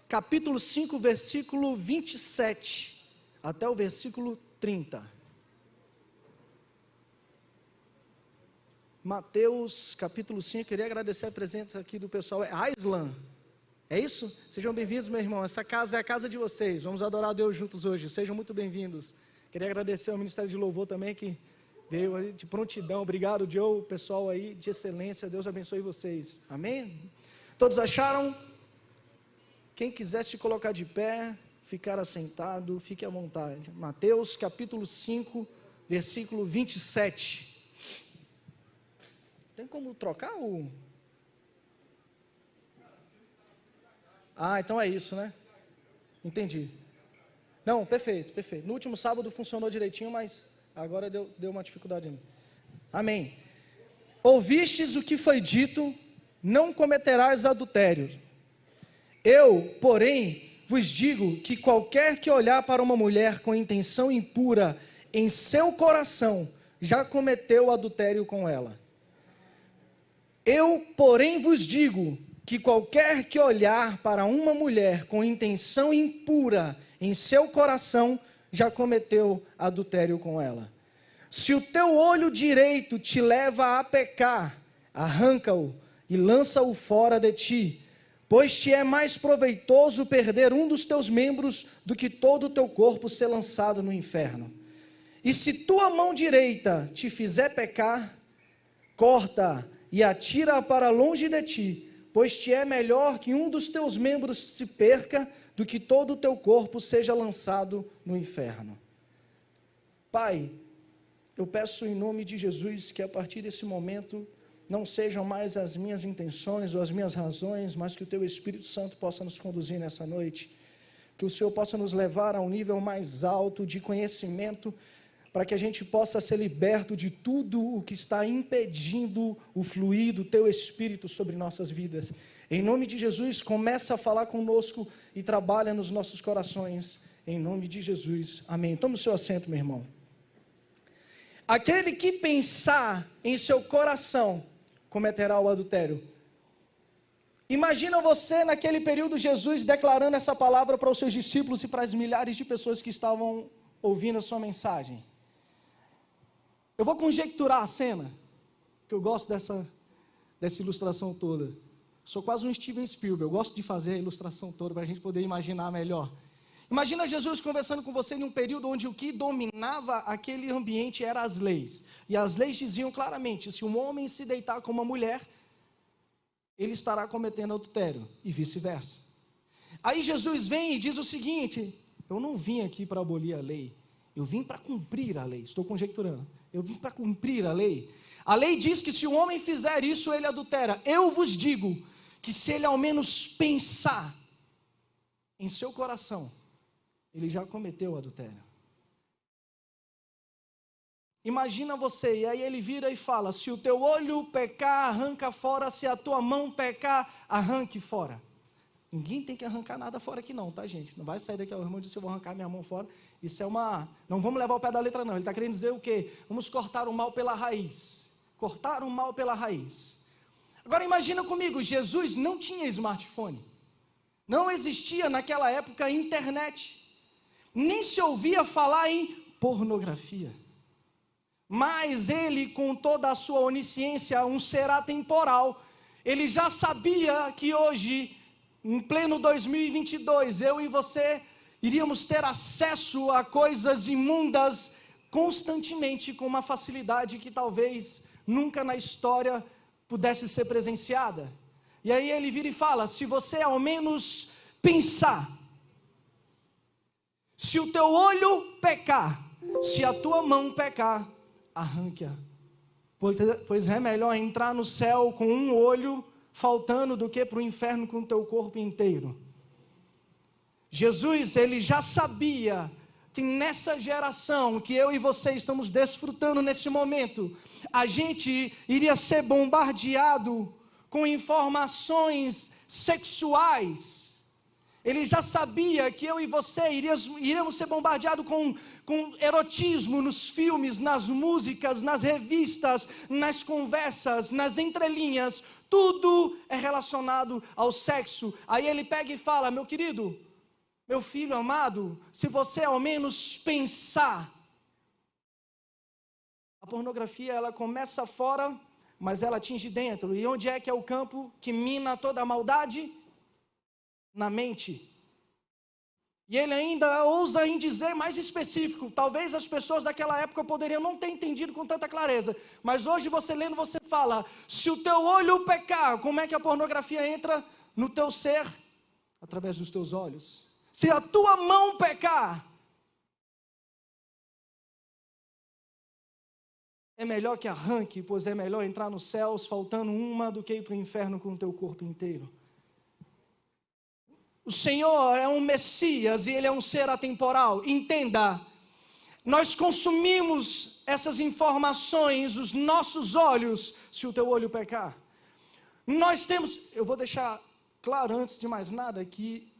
capítulo 5, versículo 27, até o versículo 30. Mateus, capítulo 5, queria agradecer a presença aqui do pessoal, é Aislan, é isso? Sejam bem-vindos, meu irmão, essa casa é a casa de vocês, vamos adorar a Deus juntos hoje, sejam muito bem-vindos. Queria agradecer ao Ministério de Louvor também, que veio aí de prontidão, obrigado, Joe, pessoal aí de excelência, Deus abençoe vocês, amém? Todos acharam? Quem quiser se colocar de pé, ficar assentado, fique à vontade. Mateus, capítulo 5, versículo 27. Tem como trocar o... então é isso, né? Entendi. Não, perfeito, perfeito. No último sábado funcionou direitinho, mas agora deu uma dificuldade. Amém. Ouvistes o que foi dito, não cometerás adultério. Eu, porém, vos digo que qualquer que olhar para uma mulher com intenção impura em seu coração, já cometeu adultério com ela. Eu, porém, vos digo que qualquer que olhar para uma mulher com intenção impura em seu coração, já cometeu adultério com ela. Se o teu olho direito te leva a pecar, arranca-o e lança-o fora de ti, pois te é mais proveitoso perder um dos teus membros do que todo o teu corpo ser lançado no inferno. E se tua mão direita te fizer pecar, corta e atira para longe de ti, pois te é melhor que um dos teus membros se perca do que todo o teu corpo seja lançado no inferno. Pai, eu peço em nome de Jesus que a partir desse momento não sejam mais as minhas intenções ou as minhas razões, mas que o teu Espírito Santo possa nos conduzir nessa noite, que o Senhor possa nos levar a um nível mais alto de conhecimento, para que a gente possa ser liberto de tudo o que está impedindo o fluir do Teu Espírito sobre nossas vidas. Em nome de Jesus, começa a falar conosco e trabalha nos nossos corações, em nome de Jesus, amém. Toma o seu assento, meu irmão. Aquele que pensar em seu coração, cometerá o adultério. Imagina você naquele período, Jesus declarando essa palavra para os seus discípulos e para as milhares de pessoas que estavam ouvindo a sua mensagem. Eu vou conjecturar a cena, que eu gosto dessa ilustração toda. Sou quase um Steven Spielberg, eu gosto de fazer a ilustração toda para a gente poder imaginar melhor. Imagina Jesus conversando com você em um período onde o que dominava aquele ambiente eram as leis. E as leis diziam claramente, se um homem se deitar com uma mulher, ele estará cometendo adultério, e vice-versa. Aí Jesus vem e diz o seguinte, eu não vim aqui para abolir a lei, eu vim para cumprir a lei, estou conjecturando. Eu vim para cumprir a lei. A lei diz que se o homem fizer isso, ele adultera. Eu vos digo que se ele ao menos pensar em seu coração, ele já cometeu o adultério. Imagina você, e aí ele vira e fala, se o teu olho pecar, arranca fora, se a tua mão pecar, arranque fora. Ninguém tem que arrancar nada fora aqui não, tá gente? Não vai sair daqui, o irmão disse, eu vou arrancar minha mão fora. Isso é não vamos levar o pé da letra não, ele está querendo dizer o quê? Vamos cortar o mal pela raiz. Cortar o mal pela raiz. Agora imagina comigo, Jesus não tinha smartphone. Não existia naquela época internet. Nem se ouvia falar em pornografia. Mas ele, com toda a sua onisciência, um ser atemporal, ele já sabia que hoje, em pleno 2022, eu e você iríamos ter acesso a coisas imundas constantemente, com uma facilidade que talvez nunca na história pudesse ser presenciada. E aí ele vira e fala, se você ao menos pensar, se o teu olho pecar, se a tua mão pecar, arranque-a. Pois é melhor entrar no céu com um olho faltando do que para o inferno com o teu corpo inteiro. Jesus, ele já sabia que nessa geração que eu e você estamos desfrutando nesse momento, a gente iria ser bombardeado com informações sexuais Ele já sabia que eu e você iríamos ser bombardeados com erotismo nos filmes, nas músicas, nas revistas, nas conversas, nas entrelinhas. Tudo é relacionado ao sexo. Aí ele pega e fala: meu querido, meu filho amado, se você ao menos pensar. A pornografia, ela começa fora, mas ela atinge dentro. E onde é que é o campo que mina toda a maldade? Na mente. E ele ainda ousa em dizer mais específico. Talvez as pessoas daquela época poderiam não ter entendido com tanta clareza, mas hoje você lendo, você fala: se o teu olho pecar, como é que a pornografia entra no teu ser? Através dos teus olhos. Se a tua mão pecar, é melhor que arranque, pois é melhor entrar nos céus faltando uma do que ir para o inferno com o teu corpo inteiro. O Senhor é um Messias e Ele é um ser atemporal. Entenda, nós consumimos essas informações, os nossos olhos, se o teu olho pecar. Nós temos, eu vou deixar claro antes de mais nada que,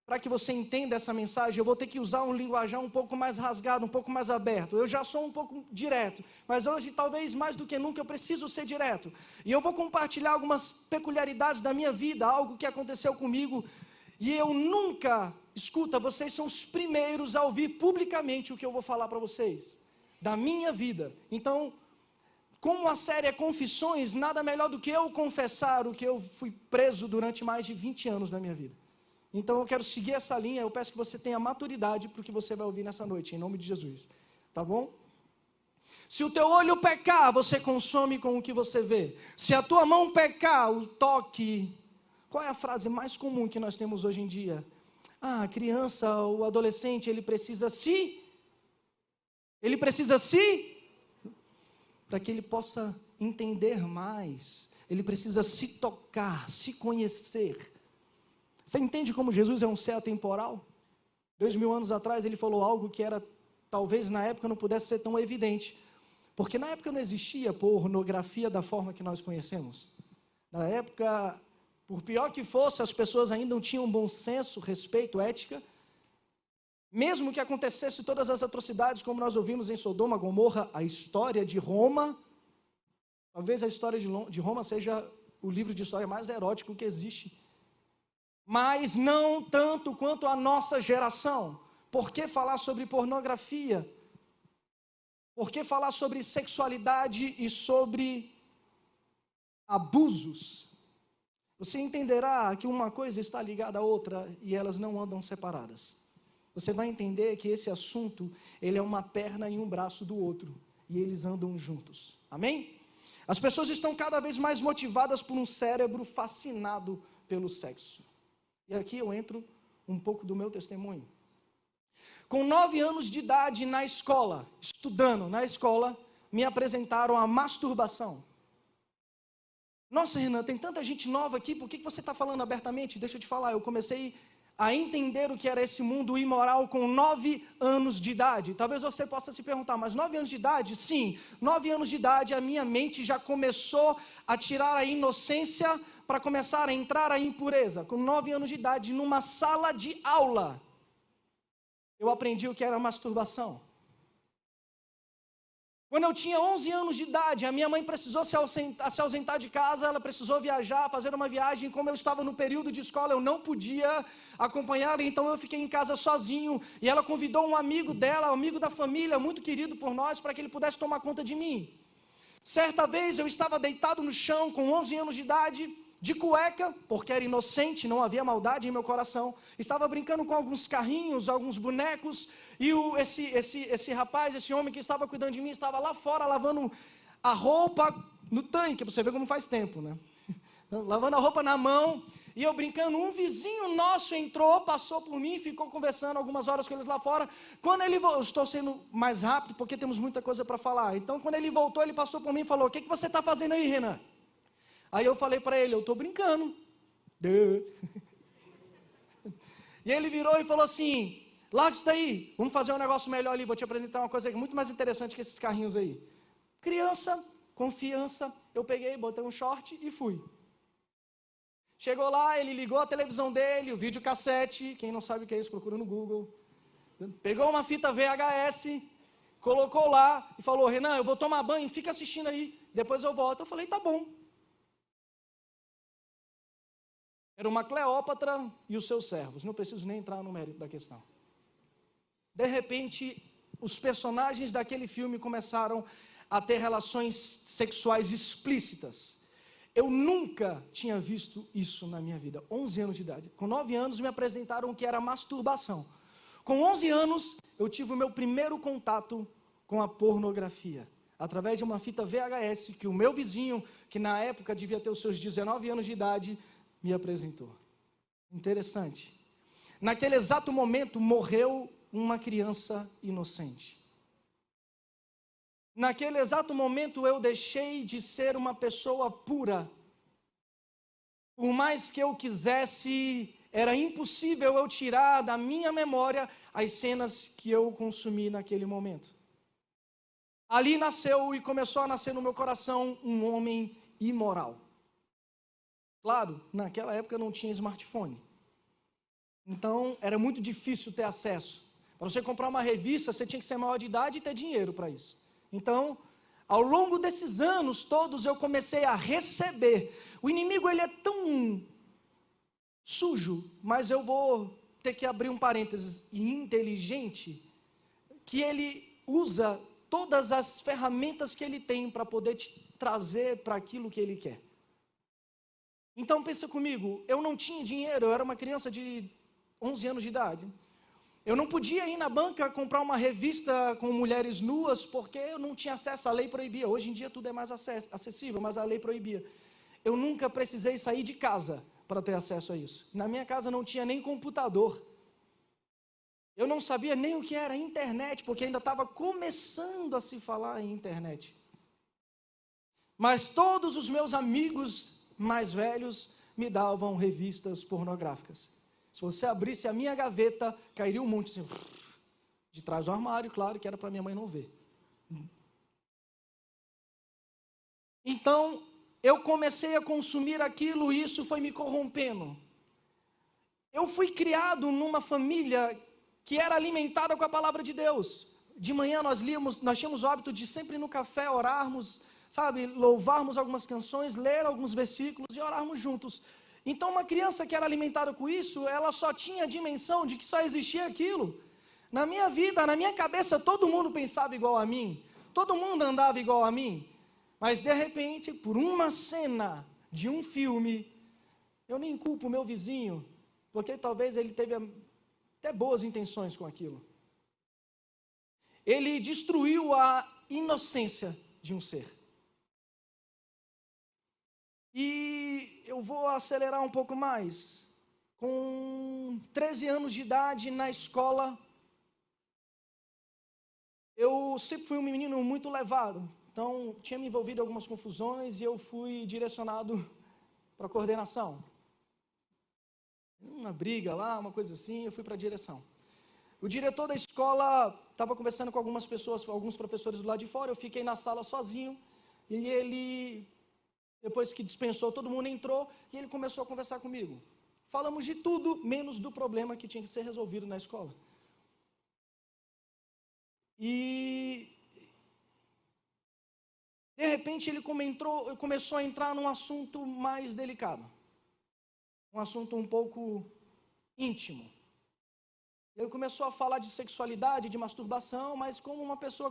para que você entenda essa mensagem, eu vou ter que usar um linguajar um pouco mais rasgado, um pouco mais aberto. Eu já sou um pouco direto, mas hoje, talvez mais do que nunca, eu preciso ser direto. E eu vou compartilhar algumas peculiaridades da minha vida, algo que aconteceu comigo. E eu nunca, escuta, vocês são os primeiros a ouvir publicamente o que eu vou falar para vocês, da minha vida. Então, como a série é Confissões, nada melhor do que eu confessar o que eu fui preso durante mais de 20 anos da minha vida. Então eu quero seguir essa linha, eu peço que você tenha maturidade para o que você vai ouvir nessa noite, em nome de Jesus, tá bom? Se o teu olho pecar, você consome com o que você vê. Se a tua mão pecar, o toque. Qual é a frase mais comum que nós temos hoje em dia? Ah, a criança, o adolescente, ele precisa para que ele possa entender mais, ele precisa se tocar, se conhecer. Você entende como Jesus é um ser atemporal? 2000 anos atrás ele falou algo que era, talvez na época não pudesse ser tão evidente, porque na época não existia pornografia da forma que nós conhecemos. Na época, por pior que fosse, as pessoas ainda não tinham bom senso, respeito, ética. Mesmo que acontecesse todas as atrocidades, como nós ouvimos em Sodoma, Gomorra, a história de Roma, talvez a história de Roma seja o livro de história mais erótico que existe. Mas não tanto quanto a nossa geração. Por que falar sobre pornografia? Por que falar sobre sexualidade e sobre abusos? Você entenderá que uma coisa está ligada à outra e elas não andam separadas. Você vai entender que esse assunto, ele é uma perna e um braço do outro, e eles andam juntos. Amém? As pessoas estão cada vez mais motivadas por um cérebro fascinado pelo sexo. E aqui eu entro um pouco do meu testemunho. Com 9 anos de idade na escola, estudando na escola, me apresentaram a masturbação. Nossa, Renan, tem tanta gente nova aqui, por que você está falando abertamente? Deixa eu te falar, eu comecei a entender o que era esse mundo imoral com 9 anos de idade. Talvez você possa se perguntar, mas 9 anos de idade? Sim, 9 anos de idade a minha mente já começou a tirar a inocência para começar a entrar a impureza. Com 9 anos de idade, numa sala de aula, eu aprendi o que era masturbação. Quando eu tinha 11 anos de idade, a minha mãe precisou se ausentar de casa, ela precisou viajar, fazer uma viagem. Como eu estava no período de escola, eu não podia acompanhar, então eu fiquei em casa sozinho. E ela convidou um amigo dela, um amigo da família, muito querido por nós, para que ele pudesse tomar conta de mim. Certa vez eu estava deitado no chão, com 11 anos de idade, de cueca, porque era inocente, não havia maldade em meu coração. Estava brincando com alguns carrinhos, alguns bonecos, e esse rapaz, esse homem que estava cuidando de mim, estava lá fora lavando a roupa no tanque, para você ver como faz tempo, né? Lavando a roupa na mão, e eu brincando. Um vizinho nosso entrou, passou por mim, ficou conversando algumas horas com eles lá fora. Quando ele voltou, estou sendo mais rápido, porque temos muita coisa para falar. Então, quando ele voltou, ele passou por mim e falou: o que você está fazendo aí, Renan? Aí eu falei para ele: eu estou brincando. E ele virou e falou assim: larga isso daí, vamos fazer um negócio melhor ali, vou te apresentar uma coisa muito mais interessante que esses carrinhos aí. Criança, confiança, eu peguei, botei um short e fui. Chegou lá, ele ligou a televisão dele, o videocassete, quem não sabe o que é isso, procura no Google. Pegou uma fita VHS, colocou lá e falou, Renan, eu vou tomar banho, fica assistindo aí, depois eu volto. Eu falei, tá bom. Era uma Cleópatra e os seus servos, não preciso nem entrar no mérito da questão. De repente, os personagens daquele filme começaram a ter relações sexuais explícitas. Eu nunca tinha visto isso na minha vida, 11 anos de idade. Com 9 anos me apresentaram o que era masturbação. Com 11 anos eu tive o meu primeiro contato com a pornografia, através de uma fita VHS que o meu vizinho, que na época devia ter os seus 19 anos de idade, me apresentou. Interessante. Naquele exato momento morreu uma criança inocente. Naquele exato momento eu deixei de ser uma pessoa pura. Por mais que eu quisesse, era impossível eu tirar da minha memória as cenas que eu consumi naquele momento. Ali nasceu e começou a nascer no meu coração um homem imoral. Claro, naquela época não tinha smartphone. Então era muito difícil ter acesso. Para você comprar uma revista, você tinha que ser maior de idade e ter dinheiro para isso. Então, ao longo desses anos todos eu comecei a receber. O inimigo ele é tão sujo, mas eu vou ter que abrir um parênteses, e inteligente, que ele usa todas as ferramentas que ele tem para poder te trazer para aquilo que ele quer. Então pensa comigo, eu não tinha dinheiro, eu era uma criança de 11 anos de idade. Eu não podia ir na banca comprar uma revista com mulheres nuas, porque eu não tinha acesso, a lei proibia. Hoje em dia tudo é mais acessível, mas a lei proibia. Eu nunca precisei sair de casa para ter acesso a isso. Na minha casa não tinha nem computador. Eu não sabia nem o que era internet, porque ainda estava começando a se falar em internet. Mas todos os meus amigos mais velhos me davam revistas pornográficas. Se você abrisse a minha gaveta, cairia um monte assim, de trás do armário, claro que era para minha mãe não ver. Então, eu comecei a consumir aquilo e isso foi me corrompendo. Eu fui criado numa família que era alimentada com a palavra de Deus. De manhã nós tínhamos o hábito de sempre no café orarmos, sabe, louvarmos algumas canções, ler alguns versículos e orarmos juntos. Então uma criança que era alimentada com isso, ela só tinha a dimensão de que só existia aquilo. Na minha vida, na minha cabeça, todo mundo pensava igual a mim, todo mundo andava igual a mim, mas de repente, por uma cena de um filme, eu nem culpo o meu vizinho, porque talvez ele teve até boas intenções com aquilo. Ele destruiu a inocência de um ser. E eu vou acelerar um pouco mais. Com 13 anos de idade na escola, eu sempre fui um menino muito levado. Então, tinha me envolvido em algumas confusões e eu fui direcionado para a coordenação. Uma briga lá, uma coisa assim, eu fui para a direção. O diretor da escola estava conversando com algumas pessoas, alguns professores do lado de fora, eu fiquei na sala sozinho e ele... Depois que dispensou, todo mundo entrou e ele começou a conversar comigo. Falamos de tudo, menos do problema que tinha que ser resolvido na escola. E, de repente, ele começou a entrar num assunto mais delicado. Um assunto um pouco íntimo. Ele começou a falar de sexualidade, de masturbação, mas como uma pessoa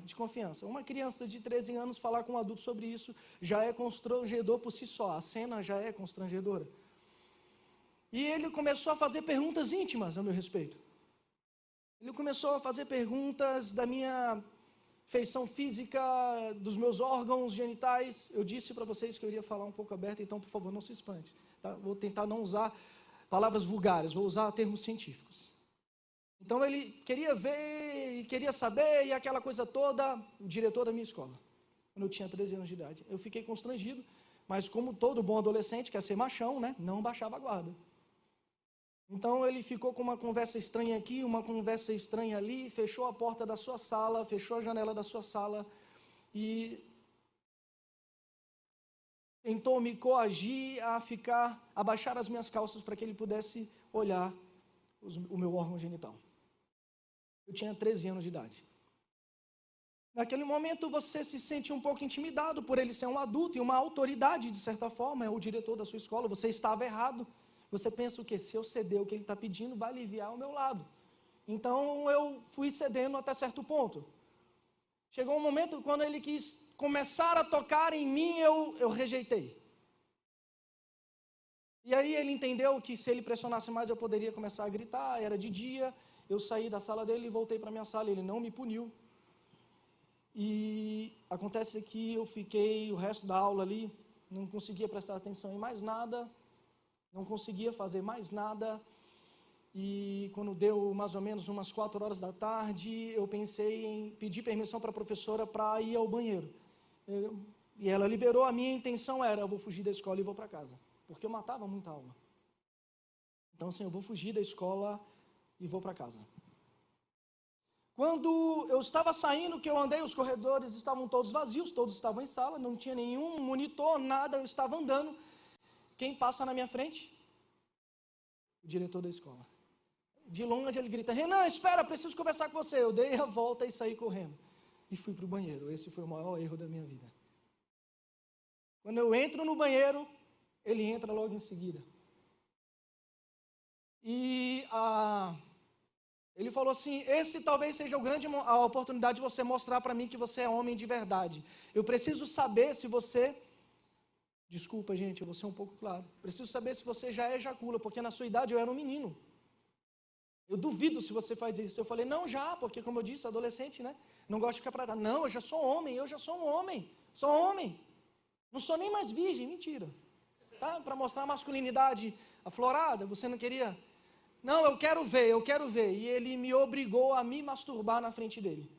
de confiança. Uma criança de 13 anos falar com um adulto sobre isso já é constrangedor por si só. A cena já é constrangedora. E ele começou a fazer perguntas íntimas a meu respeito. Ele começou a fazer perguntas da minha feição física, dos meus órgãos genitais. Eu disse para vocês que eu iria falar um pouco aberto, então, por favor, não se espante. Tá? Vou tentar não usar palavras vulgares, vou usar termos científicos. Então ele queria ver e queria saber e aquela coisa toda, o diretor da minha escola, quando eu tinha 13 anos de idade. Eu fiquei constrangido, mas como todo bom adolescente, quer ser machão, né? Não baixava a guarda. Então ele ficou com uma conversa estranha aqui, uma conversa estranha ali, fechou a porta da sua sala, fechou a janela da sua sala e tentou me coagir a baixar as minhas calças para que ele pudesse olhar o meu órgão genital. Eu tinha 13 anos de idade. Naquele momento você se sente um pouco intimidado por ele ser um adulto e uma autoridade, de certa forma, é o diretor da sua escola, você estava errado. Você pensa o quê? Se eu ceder o que ele está pedindo, vai aliviar o meu lado. Então eu fui cedendo até certo ponto. Chegou um momento quando ele quis começar a tocar em mim, eu rejeitei. E aí ele entendeu que se ele pressionasse mais eu poderia começar a gritar, era de dia, eu saí da sala dele e voltei para a minha sala, ele não me puniu. E acontece que eu fiquei o resto da aula ali, não conseguia prestar atenção em mais nada, não conseguia fazer mais nada, e quando deu mais ou menos umas 4 horas da tarde, eu pensei em pedir permissão para a professora para ir ao banheiro. E ela liberou, a minha intenção era, eu vou fugir da escola e vou para casa, porque eu matava muita aula. Então assim, eu vou fugir da escola e vou para casa. Quando eu estava saindo, que eu andei, os corredores estavam todos vazios, todos estavam em sala, não tinha nenhum monitor, nada, eu estava andando. Quem passa na minha frente? O diretor da escola. De longe ele grita, Renan, espera, preciso conversar com você. Eu dei a volta e saí correndo. E fui para o banheiro. Esse foi o maior erro da minha vida. Quando eu entro no banheiro, ele entra logo em seguida. E ele falou assim, esse talvez seja a oportunidade de você mostrar para mim que você é homem de verdade. Eu preciso saber se você... Desculpa, gente, eu vou ser um pouco claro. Preciso saber se você já ejacula, porque na sua idade eu era um menino. Eu duvido se você faz isso. Eu falei, não, já, porque como eu disse, adolescente, né? Não gosto de ficar para trás. Não, eu já sou homem, Sou homem. Não sou nem mais virgem, mentira. Tá? Para mostrar a masculinidade aflorada, você não queria... Não, eu quero ver. E ele me obrigou a me masturbar na frente dele,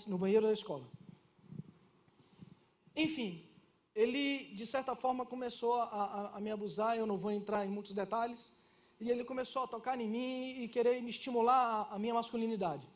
no banheiro da escola. Enfim, ele, de certa forma, começou a me abusar, eu não vou entrar em muitos detalhes, e ele começou a tocar em mim e querer me estimular a minha masculinidade.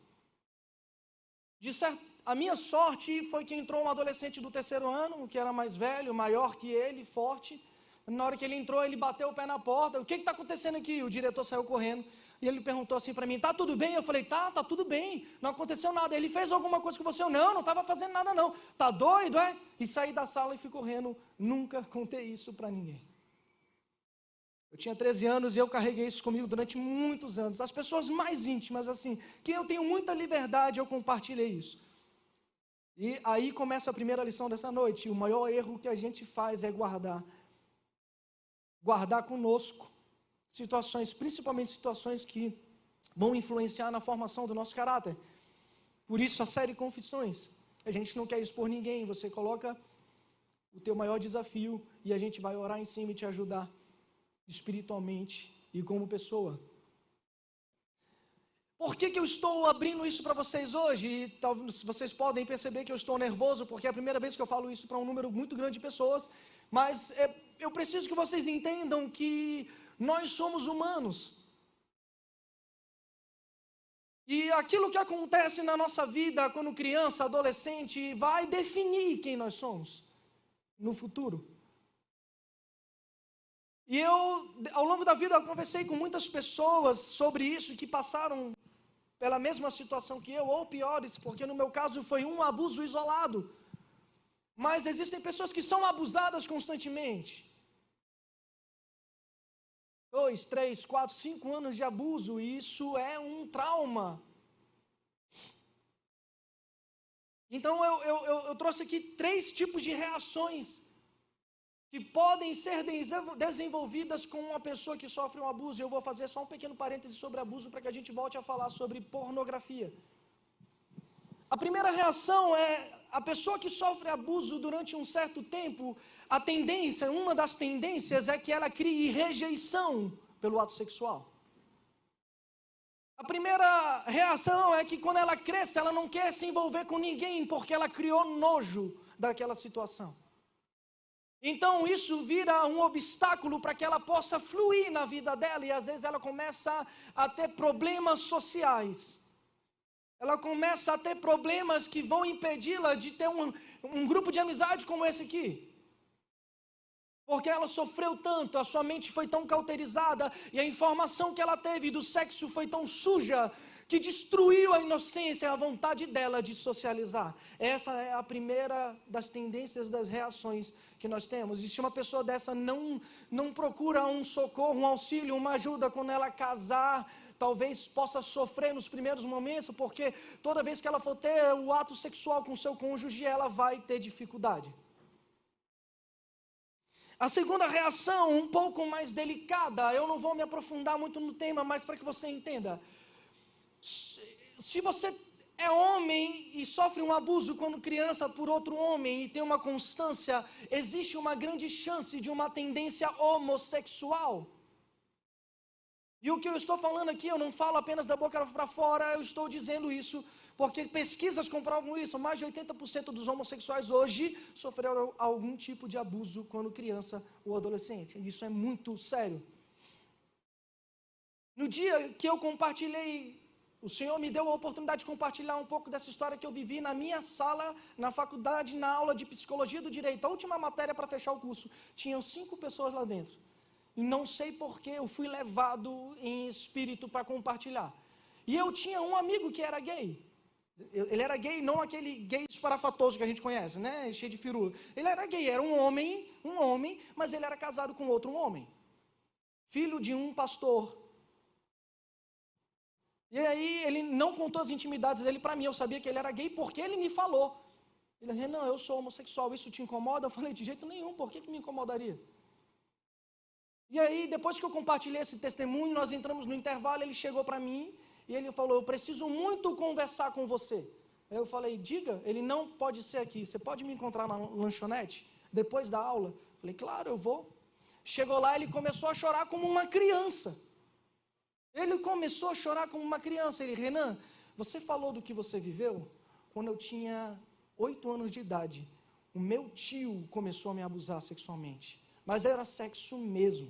A minha sorte foi que entrou um adolescente do 3º ano, que era mais velho, maior que ele, forte. Na hora que ele entrou, ele bateu o pé na porta. O que está acontecendo aqui? O diretor saiu correndo e ele perguntou assim para mim, tá tudo bem? Eu falei, tá tudo bem, não aconteceu nada. Ele fez alguma coisa com você? Eu, não estava fazendo nada não. Tá doido, é? E saí da sala e fui correndo. Nunca contei isso para ninguém. Eu tinha 13 anos e eu carreguei isso comigo durante muitos anos. As pessoas mais íntimas, assim, que eu tenho muita liberdade, eu compartilhei isso. E aí começa a primeira lição dessa noite. O maior erro que a gente faz é guardar conosco situações, principalmente situações que vão influenciar na formação do nosso caráter. Por isso a série Confissões. A gente não quer expor ninguém, você coloca o teu maior desafio e a gente vai orar em cima e te ajudar espiritualmente e como pessoa. Por que eu estou abrindo isso para vocês hoje? E talvez vocês podem perceber que eu estou nervoso, porque é a primeira vez que eu falo isso para um número muito grande de pessoas, mas eu preciso que vocês entendam que nós somos humanos. E aquilo que acontece na nossa vida quando criança, adolescente, vai definir quem nós somos no futuro. E ao longo da vida, eu conversei com muitas pessoas sobre isso, que passaram pela mesma situação que eu, ou piores, porque no meu caso foi um abuso isolado. Mas existem pessoas que são abusadas constantemente. 2, 3, 4, 5 anos de abuso, e isso é um trauma. Então eu trouxe aqui 3 tipos de reações que podem ser desenvolvidas com uma pessoa que sofre um abuso. Eu vou fazer só um pequeno parêntese sobre abuso para que a gente volte a falar sobre pornografia. A primeira reação é a pessoa que sofre abuso durante um certo tempo, uma das tendências é que ela crie rejeição pelo ato sexual. A primeira reação é que quando ela cresce, ela não quer se envolver com ninguém porque ela criou nojo daquela situação. Então isso vira um obstáculo para que ela possa fluir na vida dela, e às vezes ela começa a ter problemas sociais. Ela começa a ter problemas que vão impedi-la de ter um grupo de amizade como esse aqui. Porque ela sofreu tanto, a sua mente foi tão cauterizada e a informação que ela teve do sexo foi tão suja que destruiu a inocência e a vontade dela de socializar. Essa é a primeira das tendências, das reações que nós temos. E se uma pessoa dessa não procura um socorro, um auxílio, uma ajuda quando ela casar, talvez possa sofrer nos primeiros momentos, porque toda vez que ela for ter o ato sexual com seu cônjuge, ela vai ter dificuldade. A segunda reação, um pouco mais delicada, eu não vou me aprofundar muito no tema, mas para que você entenda. Se você é homem e sofre um abuso quando criança por outro homem e tem uma constância, existe uma grande chance de uma tendência homossexual. E o que eu estou falando aqui, eu não falo apenas da boca para fora, eu estou dizendo isso porque pesquisas comprovam isso. Mais de 80% dos homossexuais hoje sofreram algum tipo de abuso quando criança ou adolescente. Isso é muito sério. No dia que eu compartilhei, o Senhor me deu a oportunidade de compartilhar um pouco dessa história que eu vivi na minha sala, na faculdade, na aula de Psicologia do Direito. A última matéria para fechar o curso. Tinham 5 pessoas lá dentro. E não sei porquê, eu fui levado em espírito para compartilhar. E eu tinha um amigo que era gay. Ele era gay, não aquele gay esparafatoso que a gente conhece, né? Cheio de firula. Ele era gay, era um homem, mas ele era casado com outro homem. Filho de um pastor. E aí ele não contou as intimidades dele para mim, eu sabia que ele era gay porque ele me falou. Ele disse, Renan, eu sou homossexual, isso te incomoda? Eu falei, de jeito nenhum, por que me incomodaria? E aí, depois que eu compartilhei esse testemunho, nós entramos no intervalo, ele chegou para mim e ele falou, eu preciso muito conversar com você. Aí eu falei, diga, ele não pode ser aqui, você pode me encontrar na lanchonete, depois da aula? Eu falei, claro, eu vou. Chegou lá, ele começou a chorar como uma criança. Ele começou a chorar como uma criança. Ele, Renan, você falou do que você viveu? Quando eu tinha 8 anos de idade, o meu tio começou a me abusar sexualmente. Mas era sexo mesmo.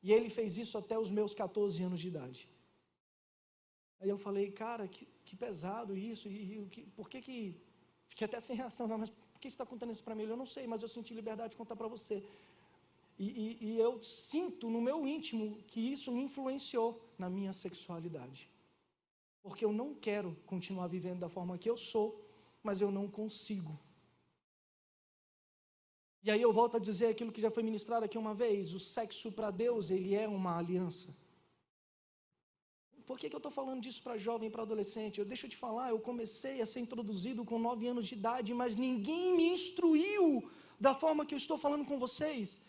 E ele fez isso até os meus 14 anos de idade. Aí eu falei, cara, que pesado isso. Por que... Fiquei até sem reação. Mas por que você está contando isso para mim? Eu não sei, mas eu senti liberdade de contar para você. E eu sinto no meu íntimo que isso me influenciou na minha sexualidade. Porque eu não quero continuar vivendo da forma que eu sou, mas eu não consigo. E aí eu volto a dizer aquilo que já foi ministrado aqui uma vez, o sexo para Deus, ele é uma aliança. Por que eu estou falando disso para jovem, para adolescente? Deixa eu te falar, eu comecei a ser introduzido com 9 anos de idade, mas ninguém me instruiu da forma que eu estou falando com vocês.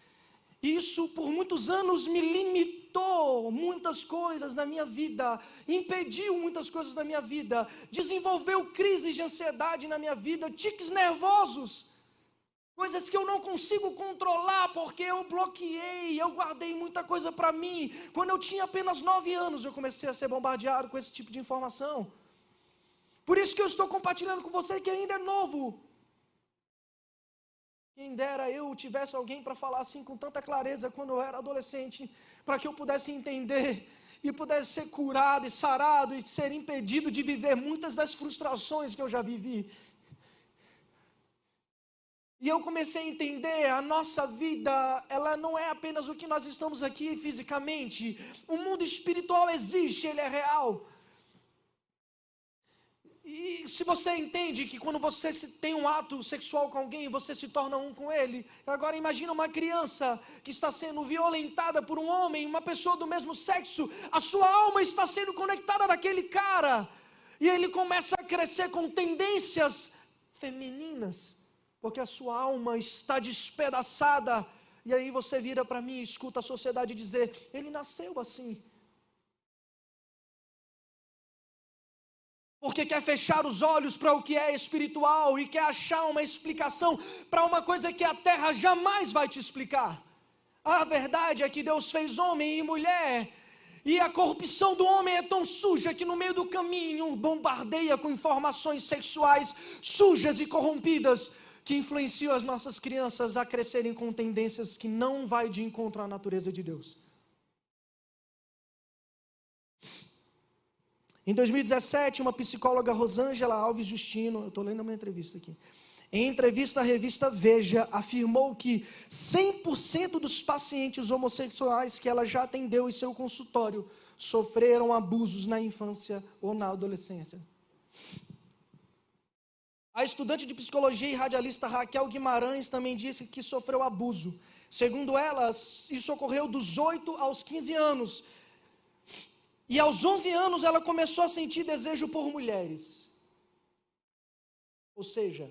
Isso por muitos anos me limitou muitas coisas na minha vida, impediu muitas coisas na minha vida, desenvolveu crises de ansiedade na minha vida, tiques nervosos. Coisas que eu não consigo controlar, porque eu bloqueei, eu guardei muita coisa para mim. Quando eu tinha apenas 9 anos, eu comecei a ser bombardeado com esse tipo de informação. Por isso que eu estou compartilhando com você que ainda é novo. Quem dera eu tivesse alguém para falar assim com tanta clareza quando eu era adolescente, para que eu pudesse entender e pudesse ser curado e sarado e ser impedido de viver muitas das frustrações que eu já vivi. E eu comecei a entender, a nossa vida, ela não é apenas o que nós estamos aqui fisicamente. O mundo espiritual existe, ele é real. E se você entende que quando você tem um ato sexual com alguém, você se torna um com ele. Agora imagina uma criança que está sendo violentada por um homem, uma pessoa do mesmo sexo. A sua alma está sendo conectada naquele cara. E ele começa a crescer com tendências femininas. Porque a sua alma está despedaçada. E aí você vira para mim e escuta a sociedade dizer, ele nasceu assim. Porque quer fechar os olhos para o que é espiritual e quer achar uma explicação para uma coisa que a terra jamais vai te explicar. A verdade é que Deus fez homem e mulher, e a corrupção do homem é tão suja que no meio do caminho bombardeia com informações sexuais sujas e corrompidas, que influenciam as nossas crianças a crescerem com tendências que não vai de encontro à natureza de Deus. Em 2017, uma psicóloga, Rosângela Alves Justino, eu estou lendo uma entrevista aqui, em entrevista à revista Veja, afirmou que 100% dos pacientes homossexuais que ela já atendeu em seu consultório sofreram abusos na infância ou na adolescência. A estudante de psicologia e radialista Raquel Guimarães também disse que sofreu abuso. Segundo ela, isso ocorreu dos 8 aos 15 anos. E aos 11 anos ela começou a sentir desejo por mulheres. Ou seja,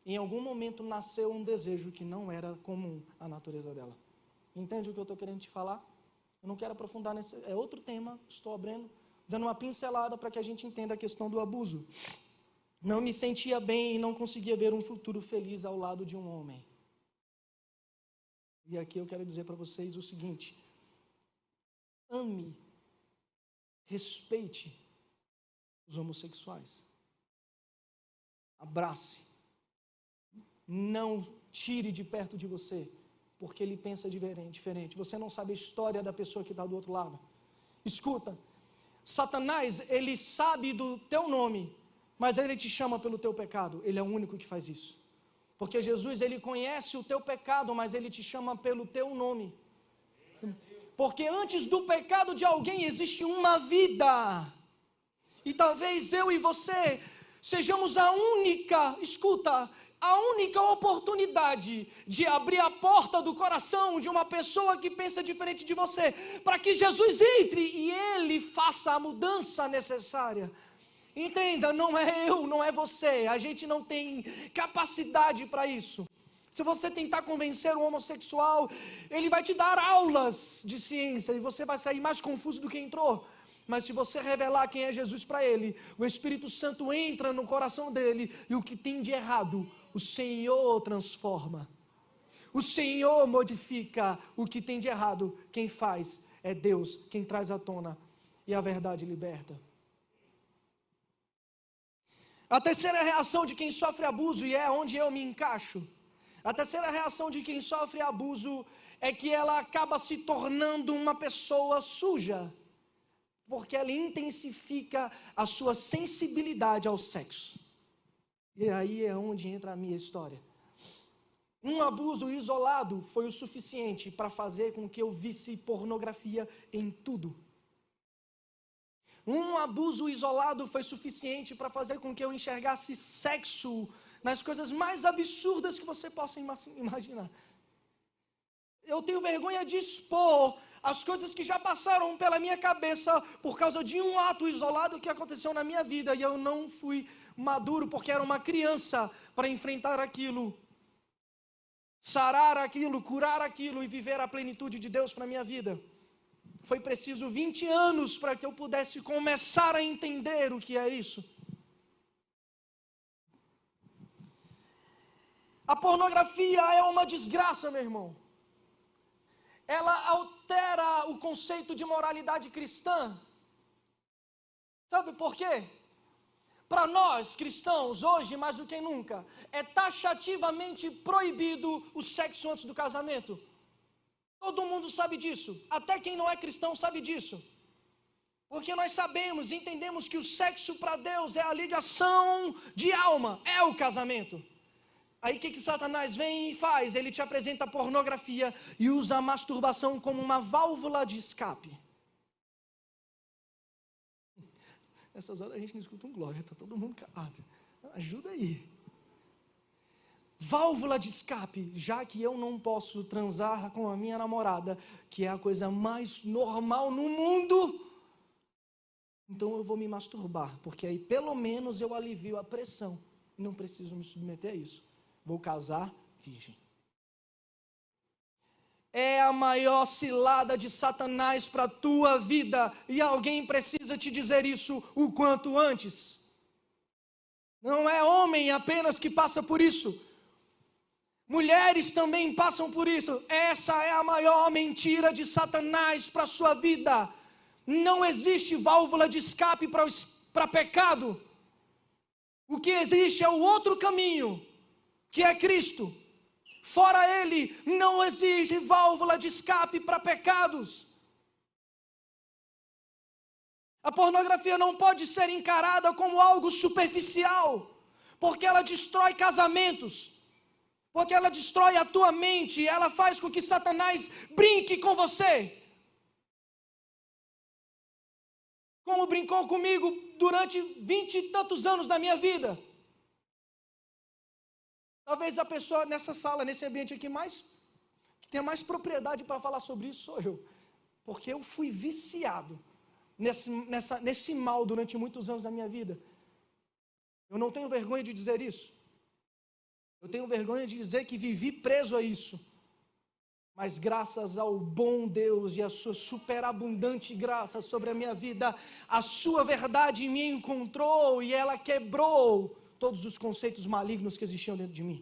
em algum momento nasceu um desejo que não era comum à natureza dela. Entende o que eu estou querendo te falar? Eu não quero aprofundar nesse... É outro tema, estou dando uma pincelada para que a gente entenda a questão do abuso. Não me sentia bem e não conseguia ver um futuro feliz ao lado de um homem. E aqui eu quero dizer para vocês o seguinte: ame, respeite os homossexuais. Abrace. Não tire de perto de você, porque ele pensa diferente. Você não sabe a história da pessoa que está do outro lado. Escuta, Satanás, ele sabe do teu nome, mas ele te chama pelo teu pecado. Ele é o único que faz isso. Porque Jesus, ele conhece o teu pecado, mas ele te chama pelo teu nome. Porque antes do pecado de alguém existe uma vida. E talvez eu e você sejamos a única oportunidade de abrir a porta do coração de uma pessoa que pensa diferente de você, para que Jesus entre e ele faça a mudança necessária. Entenda, não é eu, não é você, a gente não tem capacidade para isso. Se você tentar convencer um homossexual, ele vai te dar aulas de ciência e você vai sair mais confuso do que entrou. Mas se você revelar quem é Jesus para ele, o Espírito Santo entra no coração dele e o que tem de errado, o Senhor transforma. O Senhor modifica o que tem de errado. Quem faz é Deus, quem traz à tona e a verdade liberta. A terceira reação de quem sofre abuso, e é onde eu me encaixo, a terceira reação de quem sofre abuso é que ela acaba se tornando uma pessoa suja, porque ela intensifica a sua sensibilidade ao sexo. E aí é onde entra a minha história. Um abuso isolado foi o suficiente para fazer com que eu visse pornografia em tudo. Um abuso isolado foi suficiente para fazer com que eu enxergasse sexo nas coisas mais absurdas que você possa imaginar. Eu tenho vergonha de expor as coisas que já passaram pela minha cabeça por causa de um ato isolado que aconteceu na minha vida e eu não fui maduro porque era uma criança para enfrentar aquilo, sarar aquilo, curar aquilo e viver a plenitude de Deus para a minha vida. Foi preciso 20 anos para que eu pudesse começar a entender o que é isso. A pornografia é uma desgraça, meu irmão. Ela altera o conceito de moralidade cristã. Sabe por quê? Para nós, cristãos, hoje mais do que nunca, é taxativamente proibido o sexo antes do casamento. Todo mundo sabe disso, até quem não é cristão sabe disso. Porque nós sabemos e entendemos que o sexo para Deus é a ligação de alma, é o casamento. Aí o que Satanás vem e faz? Ele te apresenta a pornografia e usa a masturbação como uma válvula de escape. Nessas horas a gente não escuta um glória, está todo mundo calado. Ajuda aí. Válvula de escape, já que eu não posso transar com a minha namorada, que é a coisa mais normal no mundo, então eu vou me masturbar, porque aí pelo menos eu alivio a pressão, não preciso me submeter a isso. Vou casar virgem. É a maior cilada de Satanás para a tua vida, e alguém precisa te dizer isso o quanto antes. Não é homem apenas que passa por isso. Mulheres também passam por isso. Essa é a maior mentira de Satanás para a sua vida. Não existe válvula de escape para pecado. O que existe é o outro caminho, que é Cristo. Fora Ele, não existe válvula de escape para pecados. A pornografia não pode ser encarada como algo superficial, porque ela destrói casamentos, porque ela destrói a tua mente, ela faz com que Satanás brinque com você, como brincou comigo durante 20 e tantos anos da minha vida. Talvez a pessoa nessa sala, nesse ambiente aqui, que tenha mais propriedade para falar sobre isso sou eu, porque eu fui viciado nesse mal durante muitos anos da minha vida. Eu não tenho vergonha de dizer isso. Eu tenho vergonha de dizer que vivi preso a isso. Mas graças ao bom Deus e a sua superabundante graça sobre a minha vida, a sua verdade me encontrou e ela quebrou todos os conceitos malignos que existiam dentro de mim.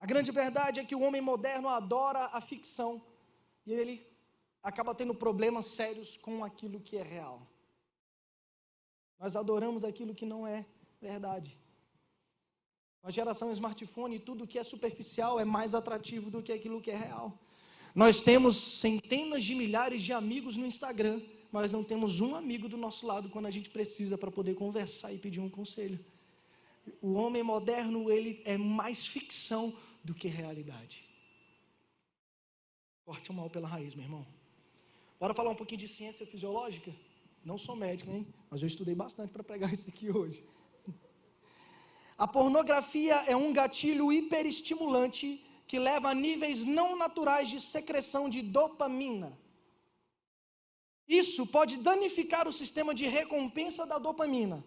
A grande verdade é que o homem moderno adora a ficção e ele acaba tendo problemas sérios com aquilo que é real. Nós adoramos aquilo que não é verdade. A geração smartphone, tudo que é superficial é mais atrativo do que aquilo que é real. Nós temos centenas de milhares de amigos no Instagram, mas não temos um amigo do nosso lado quando a gente precisa para poder conversar e pedir um conselho. O homem moderno, ele é mais ficção do que realidade. Corte o mal pela raiz, meu irmão. Bora falar um pouquinho de ciência fisiológica? Não sou médico, hein? Mas eu estudei bastante para pregar isso aqui hoje. A pornografia é um gatilho hiperestimulante que leva a níveis não naturais de secreção de dopamina. Isso pode danificar o sistema de recompensa da dopamina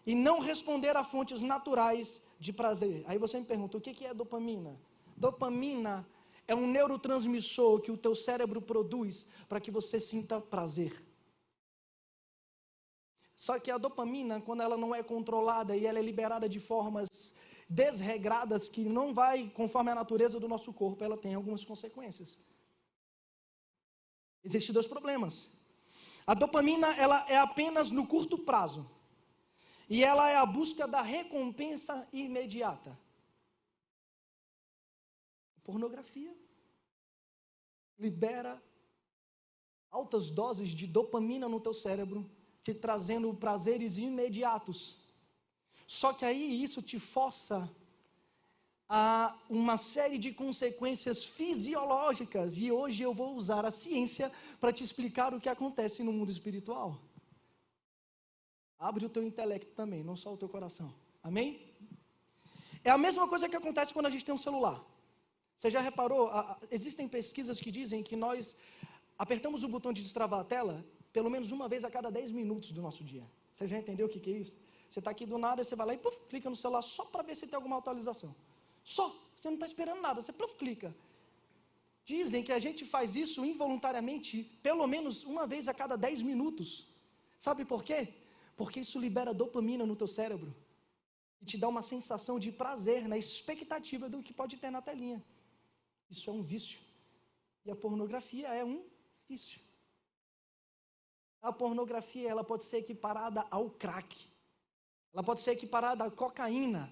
e não responder a fontes naturais de prazer. Aí você me pergunta, o que é dopamina? Dopamina é um neurotransmissor que o teu cérebro produz para que você sinta prazer. Só que a dopamina, quando ela não é controlada e ela é liberada de formas desregradas, que não vai conforme a natureza do nosso corpo, ela tem algumas consequências. Existem dois problemas. A dopamina, ela é apenas no curto prazo. E ela é a busca da recompensa imediata. A pornografia libera altas doses de dopamina no teu cérebro, te trazendo prazeres imediatos. Só que aí isso te força a uma série de consequências fisiológicas. E hoje eu vou usar a ciência para te explicar o que acontece no mundo espiritual. Abre o teu intelecto também, não só o teu coração. Amém? É a mesma coisa que acontece quando a gente tem um celular. Você já reparou? Existem pesquisas que dizem que nós apertamos o botão de destravar a tela pelo menos uma vez a cada 10 minutos do nosso dia. Você já entendeu o que é isso? Você está aqui do nada, você vai lá e puff, clica no celular só para ver se tem alguma atualização. Só. Você não está esperando nada, você puff, clica. Dizem que a gente faz isso involuntariamente pelo menos uma vez a cada 10 minutos. Sabe por quê? Porque isso libera dopamina no teu cérebro e te dá uma sensação de prazer na expectativa do que pode ter na telinha. Isso é um vício. E a pornografia é um vício. A pornografia, ela pode ser equiparada ao crack. Ela pode ser equiparada à cocaína.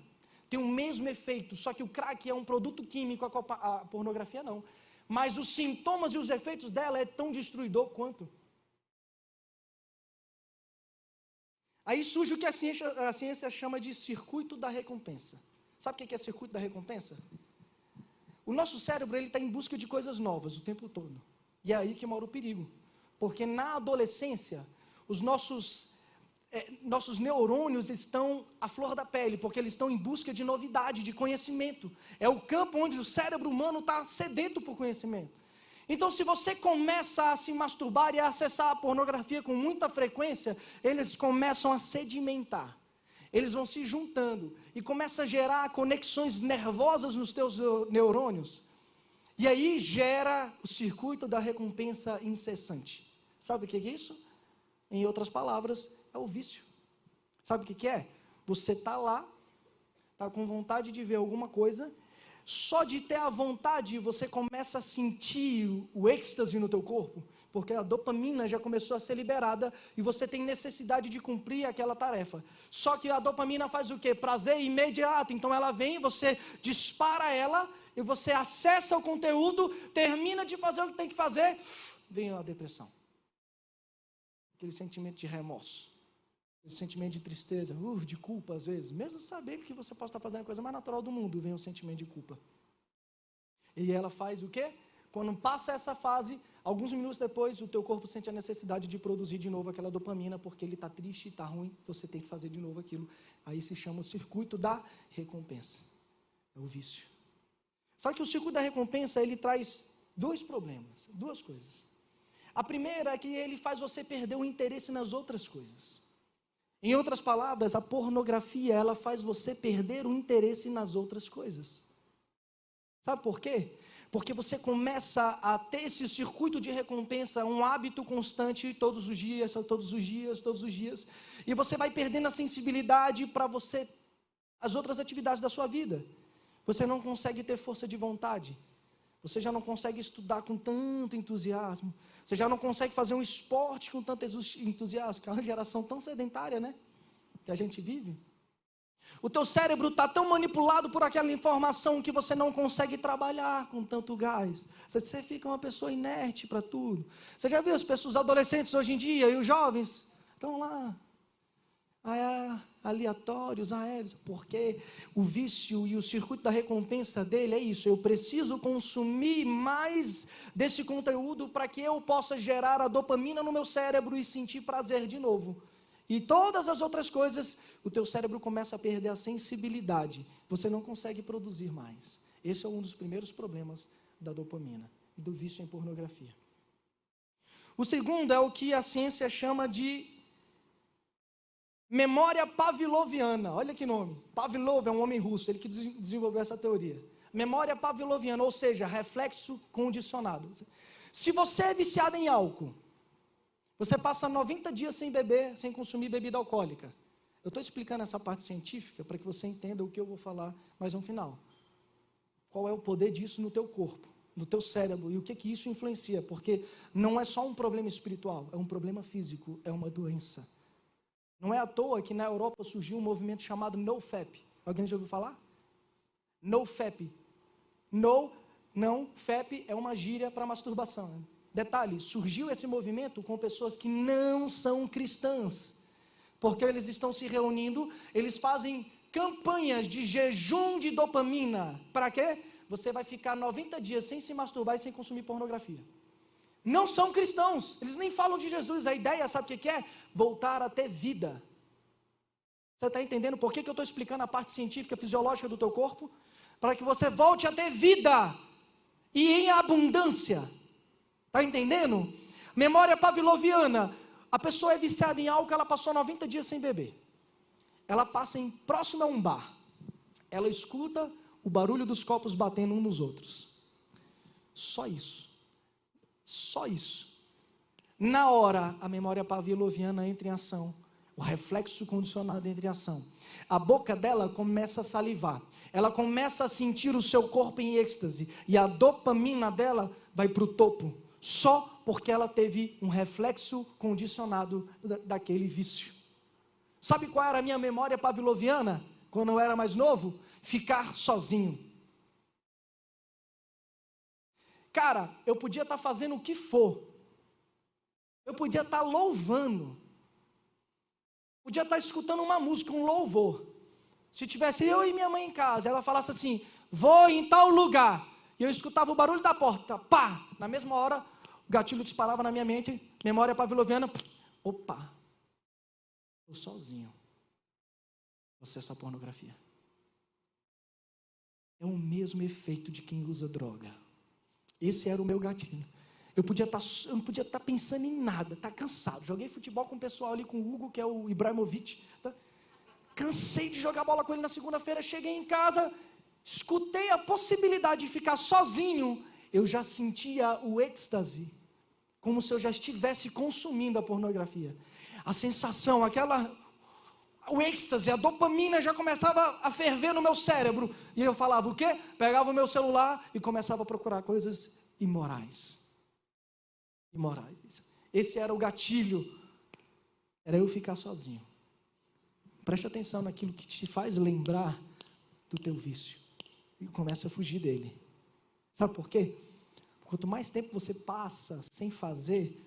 Tem o mesmo efeito, só que o crack é um produto químico, a pornografia não. Mas os sintomas e os efeitos dela é tão destruidor quanto. Aí surge o que a ciência chama de circuito da recompensa. Sabe o que é circuito da recompensa? O nosso cérebro está em busca de coisas novas o tempo todo. E é aí que mora o perigo. Porque na adolescência, os nossos neurônios estão à flor da pele, porque eles estão em busca de novidade, de conhecimento. É o campo onde o cérebro humano está sedento por conhecimento. Então, se você começa a se masturbar e a acessar a pornografia com muita frequência, eles começam a sedimentar. Eles vão se juntando e começa a gerar conexões nervosas nos teus neurônios. E aí gera o circuito da recompensa incessante. Sabe o que é isso? Em outras palavras, é o vício. Sabe o que é? Você está lá, está com vontade de ver alguma coisa, só de ter a vontade você começa a sentir o êxtase no teu corpo, porque a dopamina já começou a ser liberada e você tem necessidade de cumprir aquela tarefa. Só que a dopamina faz o quê? Prazer imediato. Então ela vem, você dispara ela e você acessa o conteúdo, termina de fazer o que tem que fazer, vem a depressão. aquele sentimento de remorso, aquele sentimento de tristeza, de culpa às vezes, mesmo saber que você pode estar fazendo a coisa mais natural do mundo, vem o sentimento de culpa. E ela faz o quê? Quando passa essa fase, alguns minutos depois, o teu corpo sente a necessidade de produzir de novo aquela dopamina, porque ele está triste, está ruim, você tem que fazer de novo aquilo. Aí se chama o circuito da recompensa. É o vício. Só que o circuito da recompensa, ele traz dois problemas, duas coisas. A primeira é que ele faz você perder o interesse nas outras coisas. Em outras palavras, a pornografia, ela faz você perder o interesse nas outras coisas. Sabe por quê? Porque você começa a ter esse circuito de recompensa, um hábito constante, todos os dias, e você vai perdendo a sensibilidade para as outras atividades da sua vida. Você não consegue ter força de vontade, você já não consegue estudar com tanto entusiasmo, você já não consegue fazer um esporte com tanto entusiasmo, que é uma geração tão sedentária, né? Que a gente vive. O teu cérebro está tão manipulado por aquela informação que você não consegue trabalhar com tanto gás. Você fica uma pessoa inerte para tudo. Você já viu os adolescentes hoje em dia e os jovens? Estão lá, aleatórios, aéreos. Porque o vício e o circuito da recompensa dele é isso. Eu preciso consumir mais desse conteúdo para que eu possa gerar a dopamina no meu cérebro e sentir prazer de novo. E todas as outras coisas, o teu cérebro começa a perder a sensibilidade. Você não consegue produzir mais. Esse é um dos primeiros problemas da dopamina e do vício em pornografia. O segundo é o que a ciência chama de memória pavloviana. Olha que nome. Pavlov é um homem russo, ele que desenvolveu essa teoria. Memória pavloviana, ou seja, reflexo condicionado. Se você é viciado em álcool, você passa 90 dias sem beber, sem consumir bebida alcoólica. Eu estou explicando essa parte científica para que você entenda o que eu vou falar mais no final. Qual é o poder disso no teu corpo, no teu cérebro e o que isso influencia, porque não é só um problema espiritual, é um problema físico, é uma doença. Não é à toa que na Europa surgiu um movimento chamado NoFap. Alguém já ouviu falar? NoFap. Não, FAP é uma gíria para masturbação. Detalhe, surgiu esse movimento com pessoas que não são cristãs, porque eles estão se reunindo, eles fazem campanhas de jejum de dopamina. Para quê? Você vai ficar 90 dias sem se masturbar e sem consumir pornografia. Não são cristãos, eles nem falam de Jesus. A ideia, sabe o que é? Voltar a ter vida. Você está entendendo por que eu estou explicando a parte científica, fisiológica do teu corpo? Para que você volte a ter vida, e em abundância. Está entendendo? Memória pavloviana. A pessoa é viciada em álcool, ela passou 90 dias sem beber. Ela passa próximo a um bar. Ela escuta o barulho dos copos batendo uns nos outros. Só isso. Só isso. Na hora, a memória pavloviana entra em ação. O reflexo condicionado entra em ação. A boca dela começa a salivar. Ela começa a sentir o seu corpo em êxtase. E a dopamina dela vai para o topo. Só porque ela teve um reflexo condicionado daquele vício. Sabe qual era a minha memória pavloviana, quando eu era mais novo? Ficar sozinho. Cara, eu podia estar fazendo o que for. Eu podia estar louvando. Podia estar escutando uma música, um louvor. Se tivesse eu e minha mãe em casa, ela falasse assim, vou em tal lugar. E eu escutava o barulho da porta, pá! Na mesma hora, o gatilho disparava na minha mente, memória pavloviana, opa! Eu sozinho. Acesso à pornografia. É o mesmo efeito de quem usa droga. Esse era o meu gatilho. Eu não podia estar pensando em nada, estar cansado. Joguei futebol com o pessoal ali, com o Hugo, que é o Ibrahimovic. Tá? Cansei de jogar bola com ele na segunda-feira, cheguei em casa, escutei a possibilidade de ficar sozinho, eu já sentia o êxtase, como se eu já estivesse consumindo a pornografia. A sensação, o êxtase, a dopamina já começava a ferver no meu cérebro. E eu falava o quê? Pegava o meu celular e começava a procurar coisas imorais. Esse era o gatilho. Era eu ficar sozinho. Preste atenção naquilo que te faz lembrar do teu vício. E comece a fugir dele. Sabe por quê? Quanto mais tempo você passa sem fazer,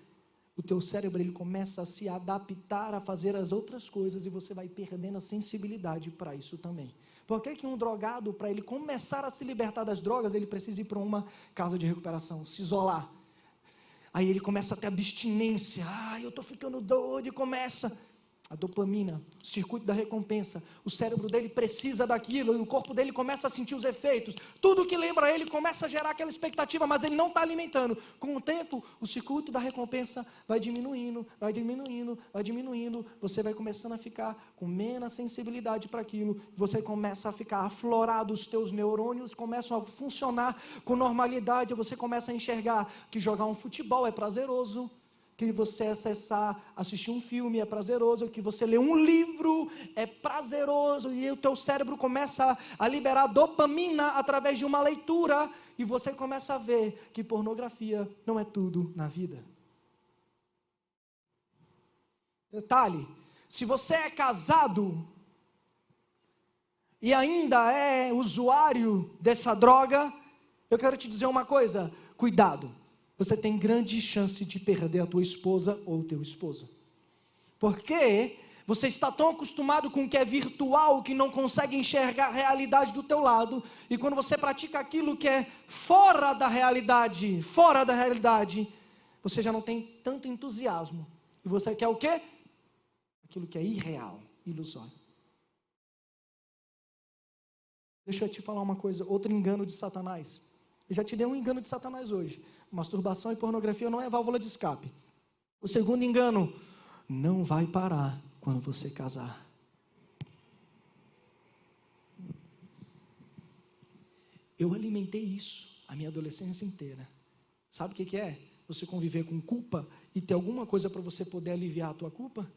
o teu cérebro ele começa a se adaptar a fazer as outras coisas e você vai perdendo a sensibilidade para isso também. Por que um drogado, para ele começar a se libertar das drogas, ele precisa ir para uma casa de recuperação, se isolar? Aí ele começa a ter abstinência, eu estou ficando doido, e começa a dopamina, o circuito da recompensa, o cérebro dele precisa daquilo, e o corpo dele começa a sentir os efeitos, tudo que lembra ele começa a gerar aquela expectativa, mas ele não está alimentando. Com o tempo, o circuito da recompensa vai diminuindo, vai diminuindo, vai diminuindo, você vai começando a ficar com menos sensibilidade para aquilo, você começa a ficar aflorado, os teus neurônios começam a funcionar com normalidade, você começa a enxergar que jogar um futebol é prazeroso, que você assistir um filme é prazeroso, que você ler um livro é prazeroso, e o teu cérebro começa a liberar dopamina através de uma leitura, e você começa a ver que pornografia não é tudo na vida. Detalhe, se você é casado e ainda é usuário dessa droga, eu quero te dizer uma coisa, cuidado. Você tem grande chance de perder a tua esposa ou o teu esposo. Porque você está tão acostumado com o que é virtual, que não consegue enxergar a realidade do teu lado, e quando você pratica aquilo que é fora da realidade, você já não tem tanto entusiasmo. E você quer o quê? Aquilo que é irreal, ilusório. Deixa eu te falar uma coisa, outro engano de Satanás. Eu já te dei um engano de Satanás hoje. Masturbação e pornografia não é válvula de escape. O segundo engano, não vai parar quando você casar. Eu alimentei isso a minha adolescência inteira. Sabe o que é? Você conviver com culpa e ter alguma coisa para você poder aliviar a tua culpa?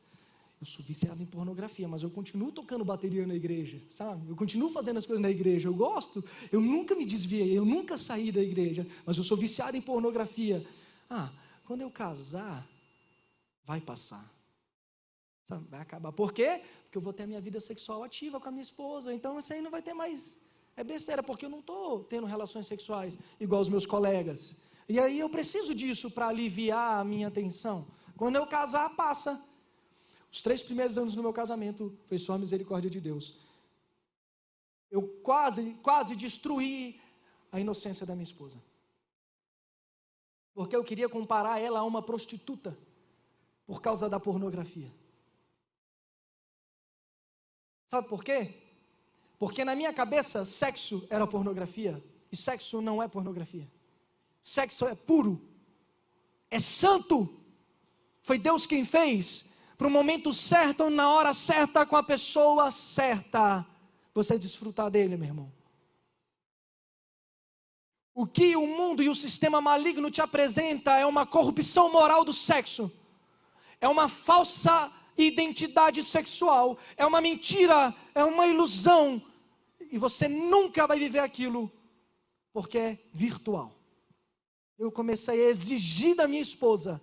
Eu sou viciado em pornografia, mas eu continuo tocando bateria na igreja, sabe? Eu continuo fazendo as coisas na igreja, eu gosto, eu nunca me desviei, eu nunca saí da igreja, mas eu sou viciado em pornografia. Quando eu casar, vai passar, sabe? Vai acabar. Por quê? Porque eu vou ter a minha vida sexual ativa com a minha esposa, então isso aí não vai ter mais, é besteira, porque eu não estou tendo relações sexuais igual os meus colegas. E aí eu preciso disso para aliviar a minha tensão. Quando eu casar, passa. Os 3 primeiros anos do meu casamento foi só a misericórdia de Deus. Eu quase destruí a inocência da minha esposa. Porque eu queria comparar ela a uma prostituta por causa da pornografia. Sabe por quê? Porque na minha cabeça, sexo era pornografia. E sexo não é pornografia. Sexo é puro. É santo. Foi Deus quem fez. Para o momento certo, na hora certa, com a pessoa certa, você desfrutar dele, meu irmão. O que o mundo e o sistema maligno te apresenta é uma corrupção moral do sexo, é uma falsa identidade sexual, é uma mentira, é uma ilusão, e você nunca vai viver aquilo, porque é virtual. Eu comecei a exigir da minha esposa,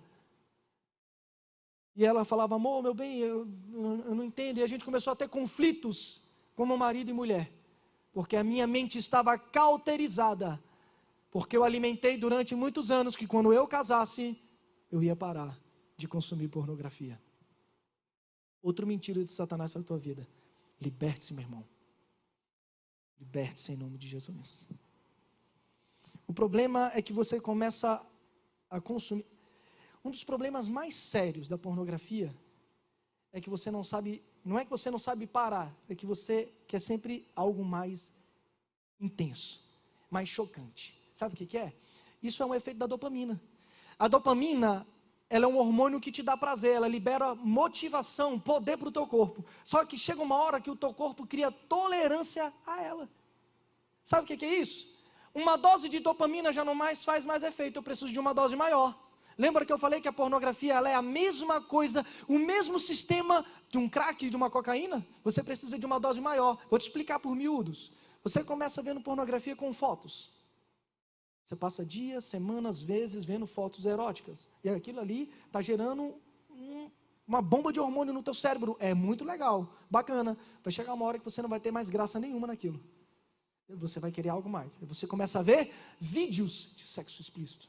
e ela falava, amor, meu bem, eu não entendo. E a gente começou a ter conflitos como marido e mulher. Porque a minha mente estava cauterizada. Porque eu alimentei durante muitos anos que quando eu casasse, eu ia parar de consumir pornografia. Outro mentira de Satanás para a tua vida. Liberte-se, meu irmão. Liberte-se em nome de Jesus. O problema é que você começa a consumir. Um dos problemas mais sérios da pornografia é que você não sabe, não é que você não sabe parar, é que você quer sempre algo mais intenso, mais chocante. Sabe o que é? Isso é um efeito da dopamina. A dopamina, ela é um hormônio que te dá prazer, ela libera motivação, poder para o teu corpo. Só que chega uma hora que o teu corpo cria tolerância a ela. Sabe o que é isso? Uma dose de dopamina já não mais faz mais efeito, eu preciso de uma dose maior. Lembra que eu falei que a pornografia ela é a mesma coisa, o mesmo sistema de um crack e de uma cocaína? Você precisa de uma dose maior. Vou te explicar por miúdos. Você começa vendo pornografia com fotos. Você passa dias, semanas, vezes vendo fotos eróticas. E aquilo ali está gerando uma bomba de hormônio no teu cérebro. É muito legal, bacana. Vai chegar uma hora que você não vai ter mais graça nenhuma naquilo. Você vai querer algo mais. Aí você começa a ver vídeos de sexo explícito.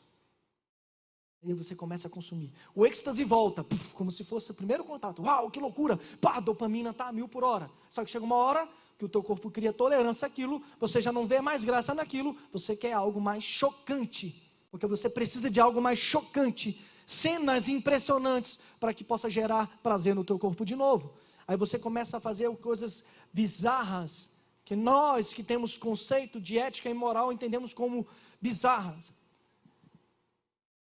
E aí você começa a consumir. O êxtase volta, como se fosse o primeiro contato. Uau, que loucura! Pá, a dopamina está a 1000 por hora. Só que chega uma hora que o teu corpo cria tolerância àquilo, você já não vê mais graça naquilo, você quer algo mais chocante. Porque você precisa de algo mais chocante. Cenas impressionantes para que possa gerar prazer no teu corpo de novo. Aí você começa a fazer coisas bizarras, que nós que temos conceito de ética e moral entendemos como bizarras.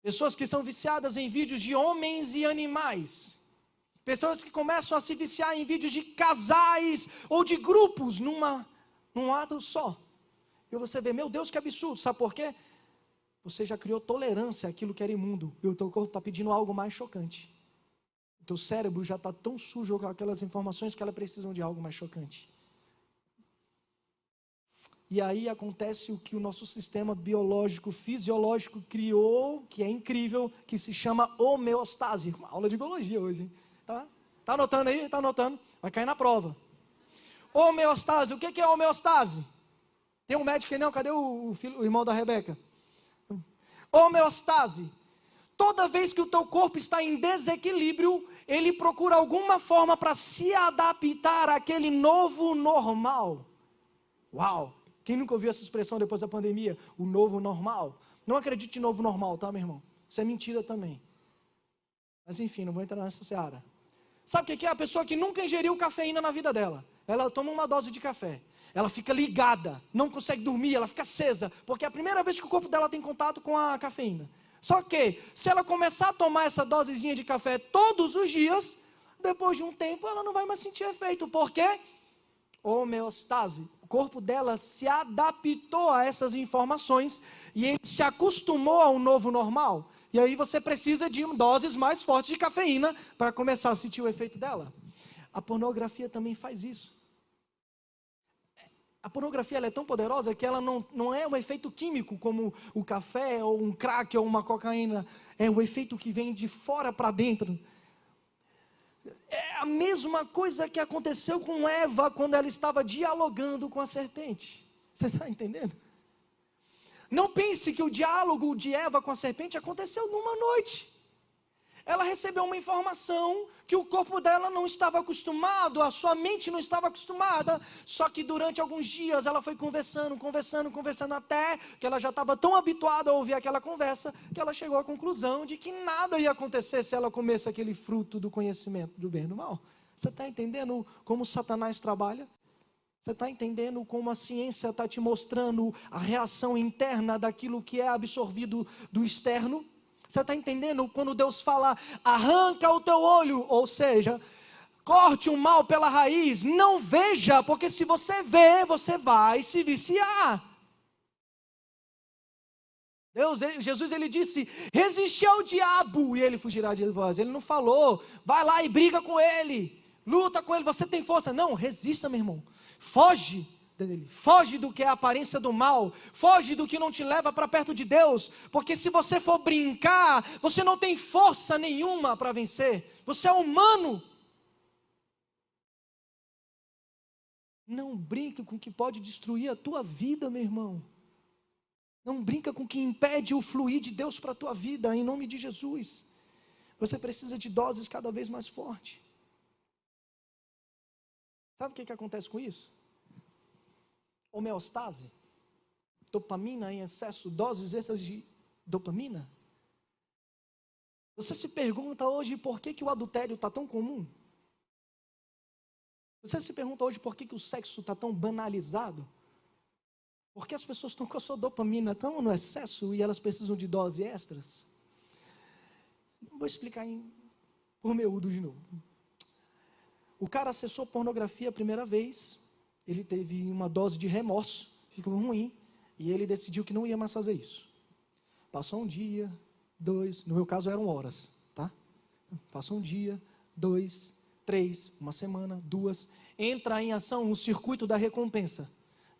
Pessoas que são viciadas em vídeos de homens e animais. Pessoas que começam a se viciar em vídeos de casais ou de grupos num ato só. E você vê, meu Deus, que absurdo. Sabe por quê? Você já criou tolerância àquilo que era imundo. E o teu corpo está pedindo algo mais chocante. O teu cérebro já está tão sujo com aquelas informações que elas precisam de algo mais chocante. E aí acontece o que o nosso sistema biológico, fisiológico criou, que é incrível, que se chama homeostase. Uma aula de biologia hoje, hein? Tá anotando aí? Tá anotando? Vai cair na prova. Homeostase, o que é homeostase? Tem um médico aí não? Cadê o irmão da Rebeca? Homeostase. Toda vez que o teu corpo está em desequilíbrio, ele procura alguma forma para se adaptar àquele novo normal. Uau! Quem nunca ouviu essa expressão depois da pandemia? O novo normal. Não acredite em novo normal, tá, meu irmão? Isso é mentira também. Mas enfim, não vou entrar nessa seara. Sabe o que é? A pessoa que nunca ingeriu cafeína na vida dela. Ela toma uma dose de café. Ela fica ligada, não consegue dormir, ela fica acesa. Porque é a primeira vez que o corpo dela tem contato com a cafeína. Só que, se ela começar a tomar essa dosezinha de café todos os dias, depois de um tempo ela não vai mais sentir efeito. Por quê? Homeostase. O corpo dela se adaptou a essas informações e ele se acostumou ao novo normal. E aí você precisa de doses mais fortes de cafeína para começar a sentir o efeito dela. A pornografia também faz isso. A pornografia ela é tão poderosa que ela não é um efeito químico como o café ou um crack ou uma cocaína. É um efeito que vem de fora para dentro. É a mesma coisa que aconteceu com Eva quando ela estava dialogando com a serpente. Você está entendendo? Não pense que o diálogo de Eva com a serpente aconteceu numa noite. Ela recebeu uma informação que o corpo dela não estava acostumado, a sua mente não estava acostumada, só que durante alguns dias ela foi conversando, até que ela já estava tão habituada a ouvir aquela conversa, que ela chegou à conclusão de que nada ia acontecer se ela comesse aquele fruto do conhecimento do bem e do mal. Você está entendendo como Satanás trabalha? Você está entendendo como a ciência está te mostrando a reação interna daquilo que é absorvido do externo? Você está entendendo quando Deus fala, arranca o teu olho, ou seja, corte o mal pela raiz, não veja, porque se você vê, você vai se viciar. Jesus ele disse, resiste ao diabo e ele fugirá de vós. Ele não falou, vai lá e briga com ele, luta com ele, você tem força. Não, resista, meu irmão, foge dele, foge do que é a aparência do mal, foge do que não te leva para perto de Deus, porque se você for brincar, você não tem força nenhuma para vencer, você é humano. Não brinque com o que pode destruir a tua vida, meu irmão. Não brinca com o que impede o fluir de Deus para a tua vida, em nome de Jesus. Você precisa de doses cada vez mais fortes. Sabe o que acontece com isso? Homeostase, dopamina em excesso, doses extras de dopamina. Você se pergunta hoje por que o adultério está tão comum? Você se pergunta hoje por que o sexo está tão banalizado? Porque as pessoas estão com a sua dopamina tão no excesso e elas precisam de doses extras? Vou explicar por miúdo de novo. O cara acessou pornografia a primeira vez, ele teve uma dose de remorso, ficou ruim, e ele decidiu que não ia mais fazer isso. Passou um dia, 2, no meu caso eram horas, tá? Passou um dia, 2, 3, uma semana, 2, entra em ação o circuito da recompensa.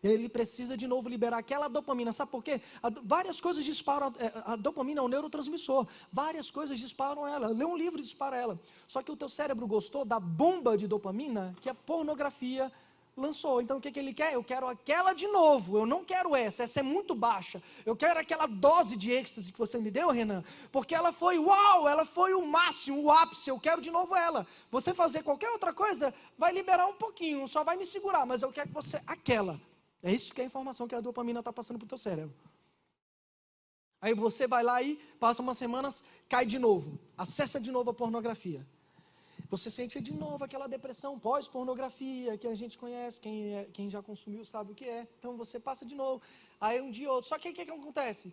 Ele precisa de novo liberar aquela dopamina, sabe por quê? Várias coisas disparam, a dopamina é um neurotransmissor, várias coisas disparam ela, lê um livro e dispara ela. Só que o teu cérebro gostou da bomba de dopamina, que a pornografia lançou. Então o que ele quer? Eu quero aquela de novo, eu não quero essa é muito baixa. Eu quero aquela dose de êxtase que você me deu, Renan, porque ela foi uau, ela foi o máximo, o ápice, eu quero de novo ela. Você fazer qualquer outra coisa, vai liberar um pouquinho, só vai me segurar, mas eu quero que você, aquela. É isso que é a informação que a dopamina está passando para o teu cérebro. Aí você vai lá e passa umas semanas, cai de novo, acessa de novo a pornografia. Você sente de novo aquela depressão pós-pornografia que a gente conhece, quem já consumiu sabe o que é. Então você passa de novo, aí um dia outro. Só que o que acontece?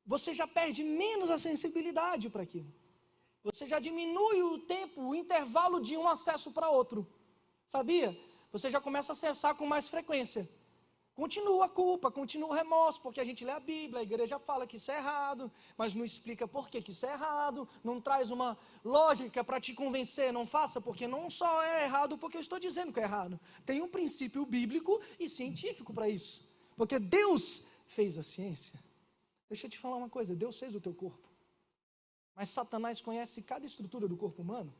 Você já perde menos a sensibilidade para aquilo. Você já diminui o tempo, o intervalo de um acesso para outro. Sabia? Você já começa a acessar com mais frequência. Continua a culpa, continua o remorso, porque a gente lê a Bíblia, a igreja fala que isso é errado, mas não explica por que isso é errado, não traz uma lógica para te convencer, não faça, porque não só é errado porque eu estou dizendo que é errado. Tem um princípio bíblico e científico para isso, porque Deus fez a ciência. Deixa eu te falar uma coisa, Deus fez o teu corpo, mas Satanás conhece cada estrutura do corpo humano,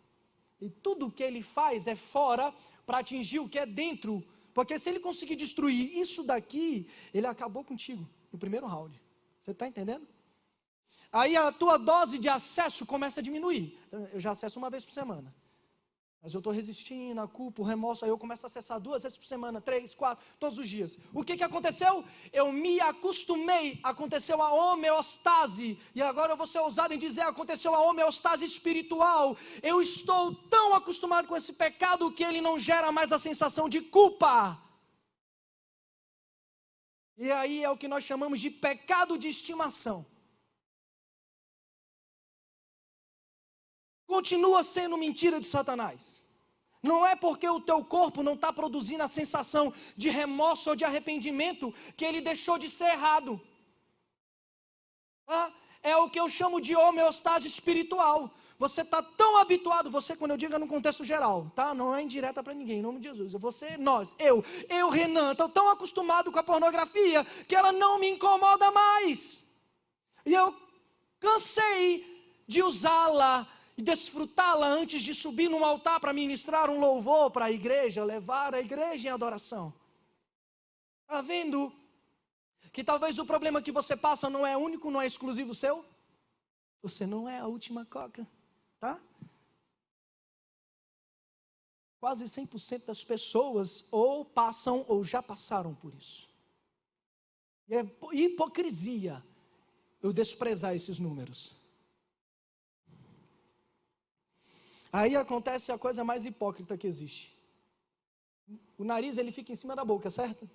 e tudo o que ele faz é fora para atingir o que é dentro. Porque se ele conseguir destruir isso daqui, ele acabou contigo no primeiro round. Você está entendendo? Aí a tua dose de acesso começa a diminuir. Eu já acesso uma vez por semana. Mas eu estou resistindo à culpa, o remorso, aí eu começo a acessar 2 vezes por semana, 3, 4, todos os dias. O que aconteceu? Eu me acostumei, aconteceu a homeostase, e agora eu vou ser ousado em dizer, aconteceu a homeostase espiritual. Eu estou tão acostumado com esse pecado que ele não gera mais a sensação de culpa. E aí é o que nós chamamos de pecado de estimação. Continua sendo mentira de Satanás. Não é porque o teu corpo não está produzindo a sensação de remorso ou de arrependimento que ele deixou de ser errado. É o que eu chamo de homeostase espiritual. Você está tão habituado, você, quando eu digo é no contexto geral, tá? Não é indireta para ninguém, em nome de Jesus. Você, nós, eu, Renan, estou tão acostumado com a pornografia que ela não me incomoda mais. E eu cansei de usá-la e desfrutá-la antes de subir num altar para ministrar um louvor para a igreja, levar a igreja em adoração. Está vendo que talvez o problema que você passa não é único, não é exclusivo seu? Você não é a última coca, tá? Quase 100% das pessoas ou passam ou já passaram por isso. E é hipocrisia eu desprezar esses números. Aí acontece a coisa mais hipócrita que existe. O nariz, ele fica em cima da boca, certo?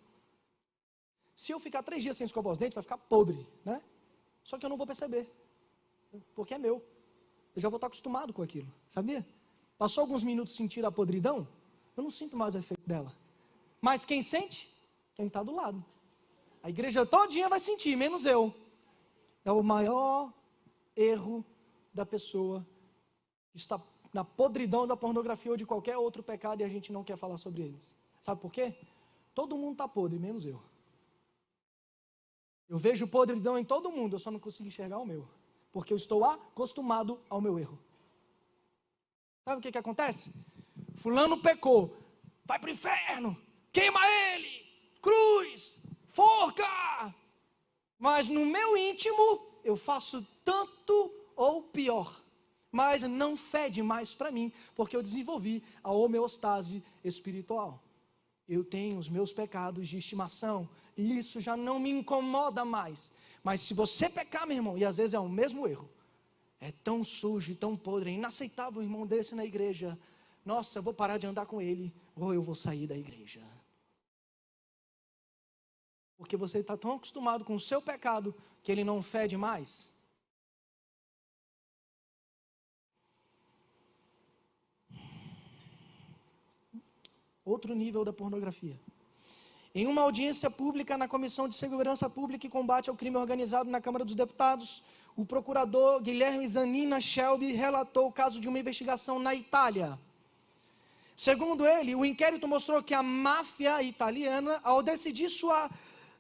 Se eu ficar 3 dias sem escovar os dentes, vai ficar podre, né? Só que eu não vou perceber, porque é meu. Eu já vou estar acostumado com aquilo, sabia? Passou alguns minutos sentir a podridão, eu não sinto mais o efeito dela. Mas quem sente? Quem está do lado. A igreja todinha vai sentir, menos eu. É o maior erro da pessoa que está na podridão da pornografia ou de qualquer outro pecado e a gente não quer falar sobre eles. Sabe por quê? Todo mundo está podre, menos eu. Eu vejo podridão em todo mundo, eu só não consigo enxergar o meu. Porque eu estou acostumado ao meu erro. Sabe o que acontece? Fulano pecou, vai para o inferno, queima ele, cruz, forca. Mas no meu íntimo, eu faço tanto ou pior. Mas não fede mais para mim, porque eu desenvolvi a homeostase espiritual. Eu tenho os meus pecados de estimação, e isso já não me incomoda mais. Mas se você pecar, meu irmão, e às vezes é o mesmo erro, é tão sujo e tão podre, é inaceitável um irmão desse na igreja, nossa, eu vou parar de andar com ele, ou eu vou sair da igreja. Porque você está tão acostumado com o seu pecado, que ele não fede mais. Outro nível da pornografia. Em uma audiência pública na Comissão de Segurança Pública e Combate ao Crime Organizado na Câmara dos Deputados, o procurador Guilherme Zanina Shelby relatou o caso de uma investigação na Itália. Segundo ele, o inquérito mostrou que a máfia italiana, ao decidir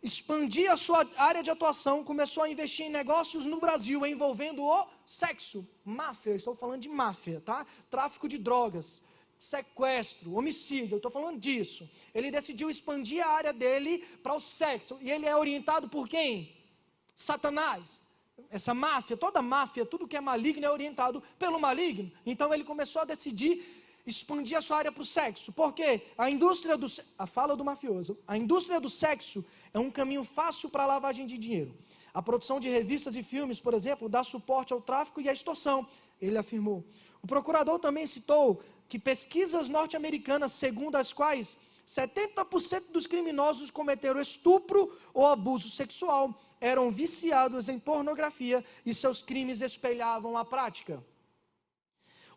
expandir a sua área de atuação, começou a investir em negócios no Brasil, envolvendo o sexo. Máfia, eu estou falando de máfia, tá? Tráfico de drogas, sequestro, homicídio, eu estou falando disso. Ele decidiu expandir a área dele para o sexo. E ele é orientado por quem? Satanás. Essa máfia, toda máfia, tudo que é maligno é orientado pelo maligno. Então ele começou a decidir expandir a sua área para o sexo. Por quê? A fala do mafioso, a indústria do sexo é um caminho fácil para a lavagem de dinheiro. A produção de revistas e filmes, por exemplo, dá suporte ao tráfico e à extorsão, ele afirmou. O procurador também citou que pesquisas norte-americanas, segundo as quais 70% dos criminosos cometeram estupro ou abuso sexual, eram viciados em pornografia e seus crimes espelhavam a prática.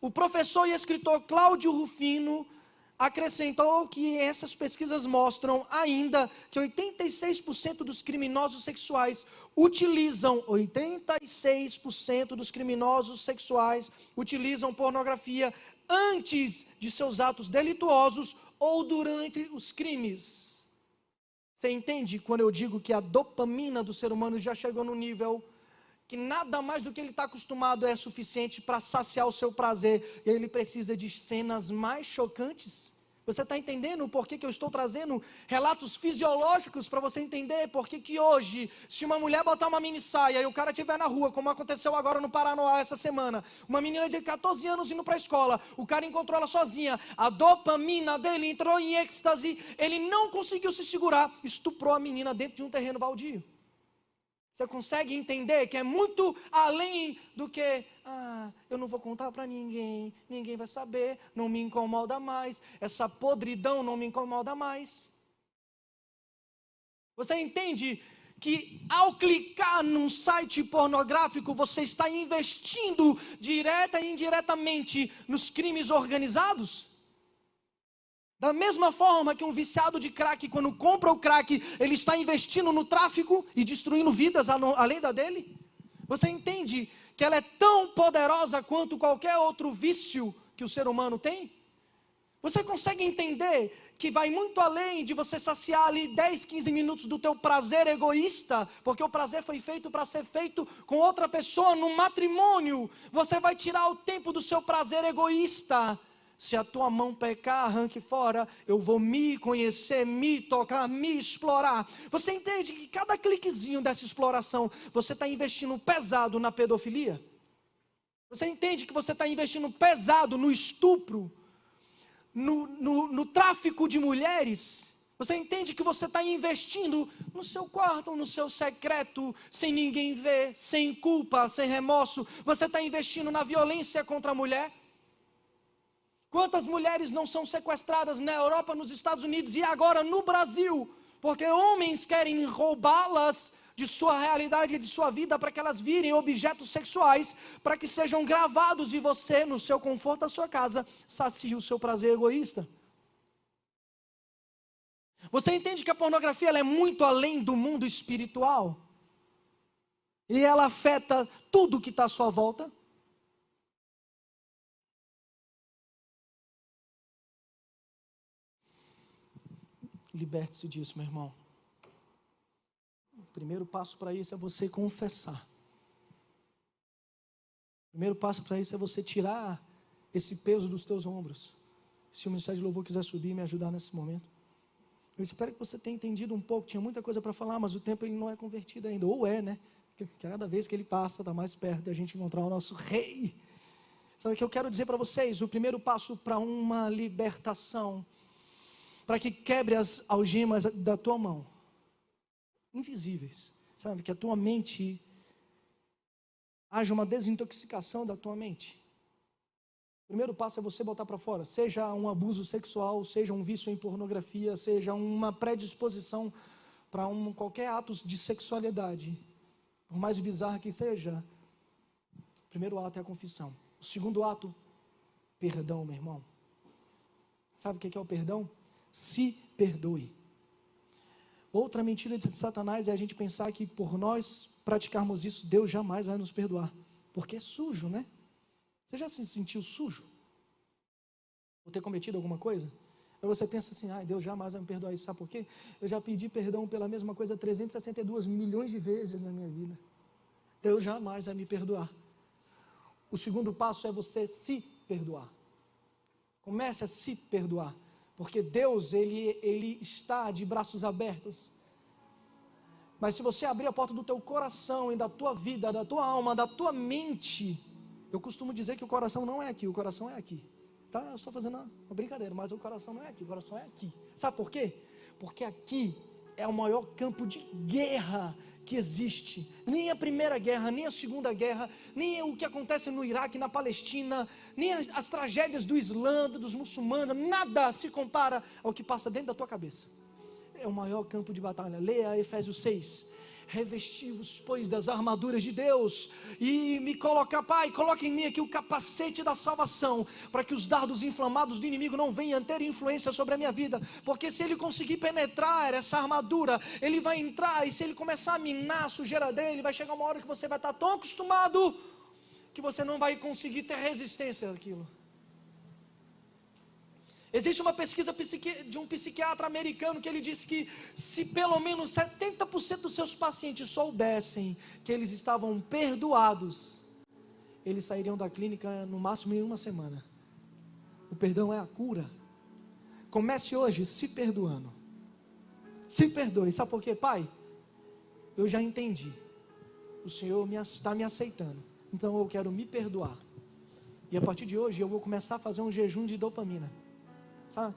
O professor e escritor Cláudio Rufino acrescentou que essas pesquisas mostram ainda que 86% dos criminosos sexuais utilizam pornografia antes de seus atos delituosos ou durante os crimes. Você entende quando eu digo que a dopamina do ser humano já chegou no nível que nada mais do que ele está acostumado é suficiente para saciar o seu prazer, e ele precisa de cenas mais chocantes? Você está entendendo por que eu estou trazendo relatos fisiológicos para você entender por que hoje, se uma mulher botar uma mini saia e o cara estiver na rua, como aconteceu agora no Paraná essa semana, uma menina de 14 anos indo para a escola, o cara encontrou ela sozinha, a dopamina dele entrou em êxtase, ele não conseguiu se segurar, estuprou a menina dentro de um terreno baldio. Você consegue entender que é muito além do que, eu não vou contar para ninguém, ninguém vai saber, não me incomoda mais, essa podridão não me incomoda mais. Você entende que ao clicar num site pornográfico, você está investindo direta e indiretamente nos crimes organizados? Da mesma forma que um viciado de crack, quando compra o crack, ele está investindo no tráfico e destruindo vidas além da dele? Você entende que ela é tão poderosa quanto qualquer outro vício que o ser humano tem? Você consegue entender que vai muito além de você saciar ali 10, 15 minutos do teu prazer egoísta, porque o prazer foi feito para ser feito com outra pessoa no matrimônio. Você vai tirar o tempo do seu prazer egoísta. Se a tua mão pecar, arranque fora, eu vou me conhecer, me tocar, me explorar. Você entende que cada cliquezinho dessa exploração, você está investindo pesado na pedofilia? Você entende que você está investindo pesado no estupro, no tráfico de mulheres? Você entende que você está investindo no seu quarto, no seu secreto, sem ninguém ver, sem culpa, sem remorso? Você está investindo na violência contra a mulher? Quantas mulheres não são sequestradas na Europa, nos Estados Unidos e agora no Brasil? Porque homens querem roubá-las de sua realidade e de sua vida para que elas virem objetos sexuais, para que sejam gravados e você, no seu conforto da sua casa, sacie o seu prazer egoísta. Você entende que a pornografia ela é muito além do mundo espiritual? E ela afeta tudo que está à sua volta? Liberte-se disso, meu irmão. O primeiro passo para isso é você confessar. O primeiro passo para isso é você tirar esse peso dos teus ombros. Se o Ministério de Louvor quiser subir e me ajudar nesse momento. Eu espero que você tenha entendido um pouco. Tinha muita coisa para falar, mas o tempo ele não é convertido ainda. Ou é, né? Porque cada vez que ele passa, está mais perto de a gente encontrar o nosso rei. Sabe o que eu quero dizer para vocês? O primeiro passo para uma libertação, para que quebre as algemas da tua mão, invisíveis, sabe, que a tua mente, haja uma desintoxicação da tua mente. O primeiro passo é você botar para fora, seja um abuso sexual, seja um vício em pornografia, seja uma predisposição para qualquer ato de sexualidade, por mais bizarro que seja. O primeiro ato é a confissão. O segundo ato, perdão, meu irmão. Sabe o que é o perdão? Se perdoe. Outra mentira de Satanás é a gente pensar que por nós praticarmos isso, Deus jamais vai nos perdoar, porque é sujo, né? Você já se sentiu sujo? Por ter cometido alguma coisa? Aí você pensa assim, Deus jamais vai me perdoar isso, sabe por quê? Eu já pedi perdão pela mesma coisa 362 milhões de vezes na minha vida. Deus jamais vai me perdoar. O segundo passo é você se perdoar. Comece a se perdoar, porque Deus, Ele está de braços abertos. Mas se você abrir a porta do teu coração e da tua vida, da tua alma, da tua mente, eu costumo dizer que o coração não é aqui, o coração é aqui. Tá? Eu estou fazendo uma brincadeira, mas o coração não é aqui, o coração é aqui. Sabe por quê? Porque aqui é o maior campo de guerra que existe. Nem a primeira guerra, nem a segunda guerra, nem o que acontece no Iraque, na Palestina, nem as tragédias do Islã, dos muçulmanos, nada se compara ao que passa dentro da tua cabeça. É o maior campo de batalha. Leia Efésios 6. Revesti-vos, pois, das armaduras de Deus, e me coloca, Pai, coloca em mim aqui o capacete da salvação, para que os dardos inflamados do inimigo não venham ter influência sobre a minha vida, porque se ele conseguir penetrar essa armadura, ele vai entrar, e se ele começar a minar a sujeira dele, vai chegar uma hora que você vai estar tão acostumado, que você não vai conseguir ter resistência àquilo. Existe uma pesquisa de um psiquiatra americano que ele disse que se pelo menos 70% dos seus pacientes soubessem que eles estavam perdoados, eles sairiam da clínica no máximo em 1 semana. O perdão é a cura. Comece hoje se perdoando. Se perdoe. Sabe por quê, Pai? Eu já entendi. O Senhor está me aceitando. Então eu quero me perdoar. E a partir de hoje eu vou começar a fazer um jejum de dopamina. Sabe?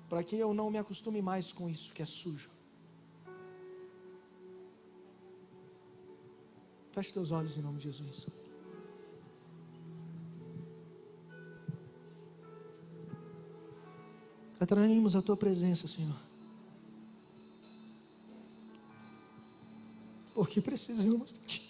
Para que eu não me acostume mais com isso que é sujo. Feche teus olhos em nome de Jesus. Atraímos a tua presença, Senhor, porque precisamos de ti.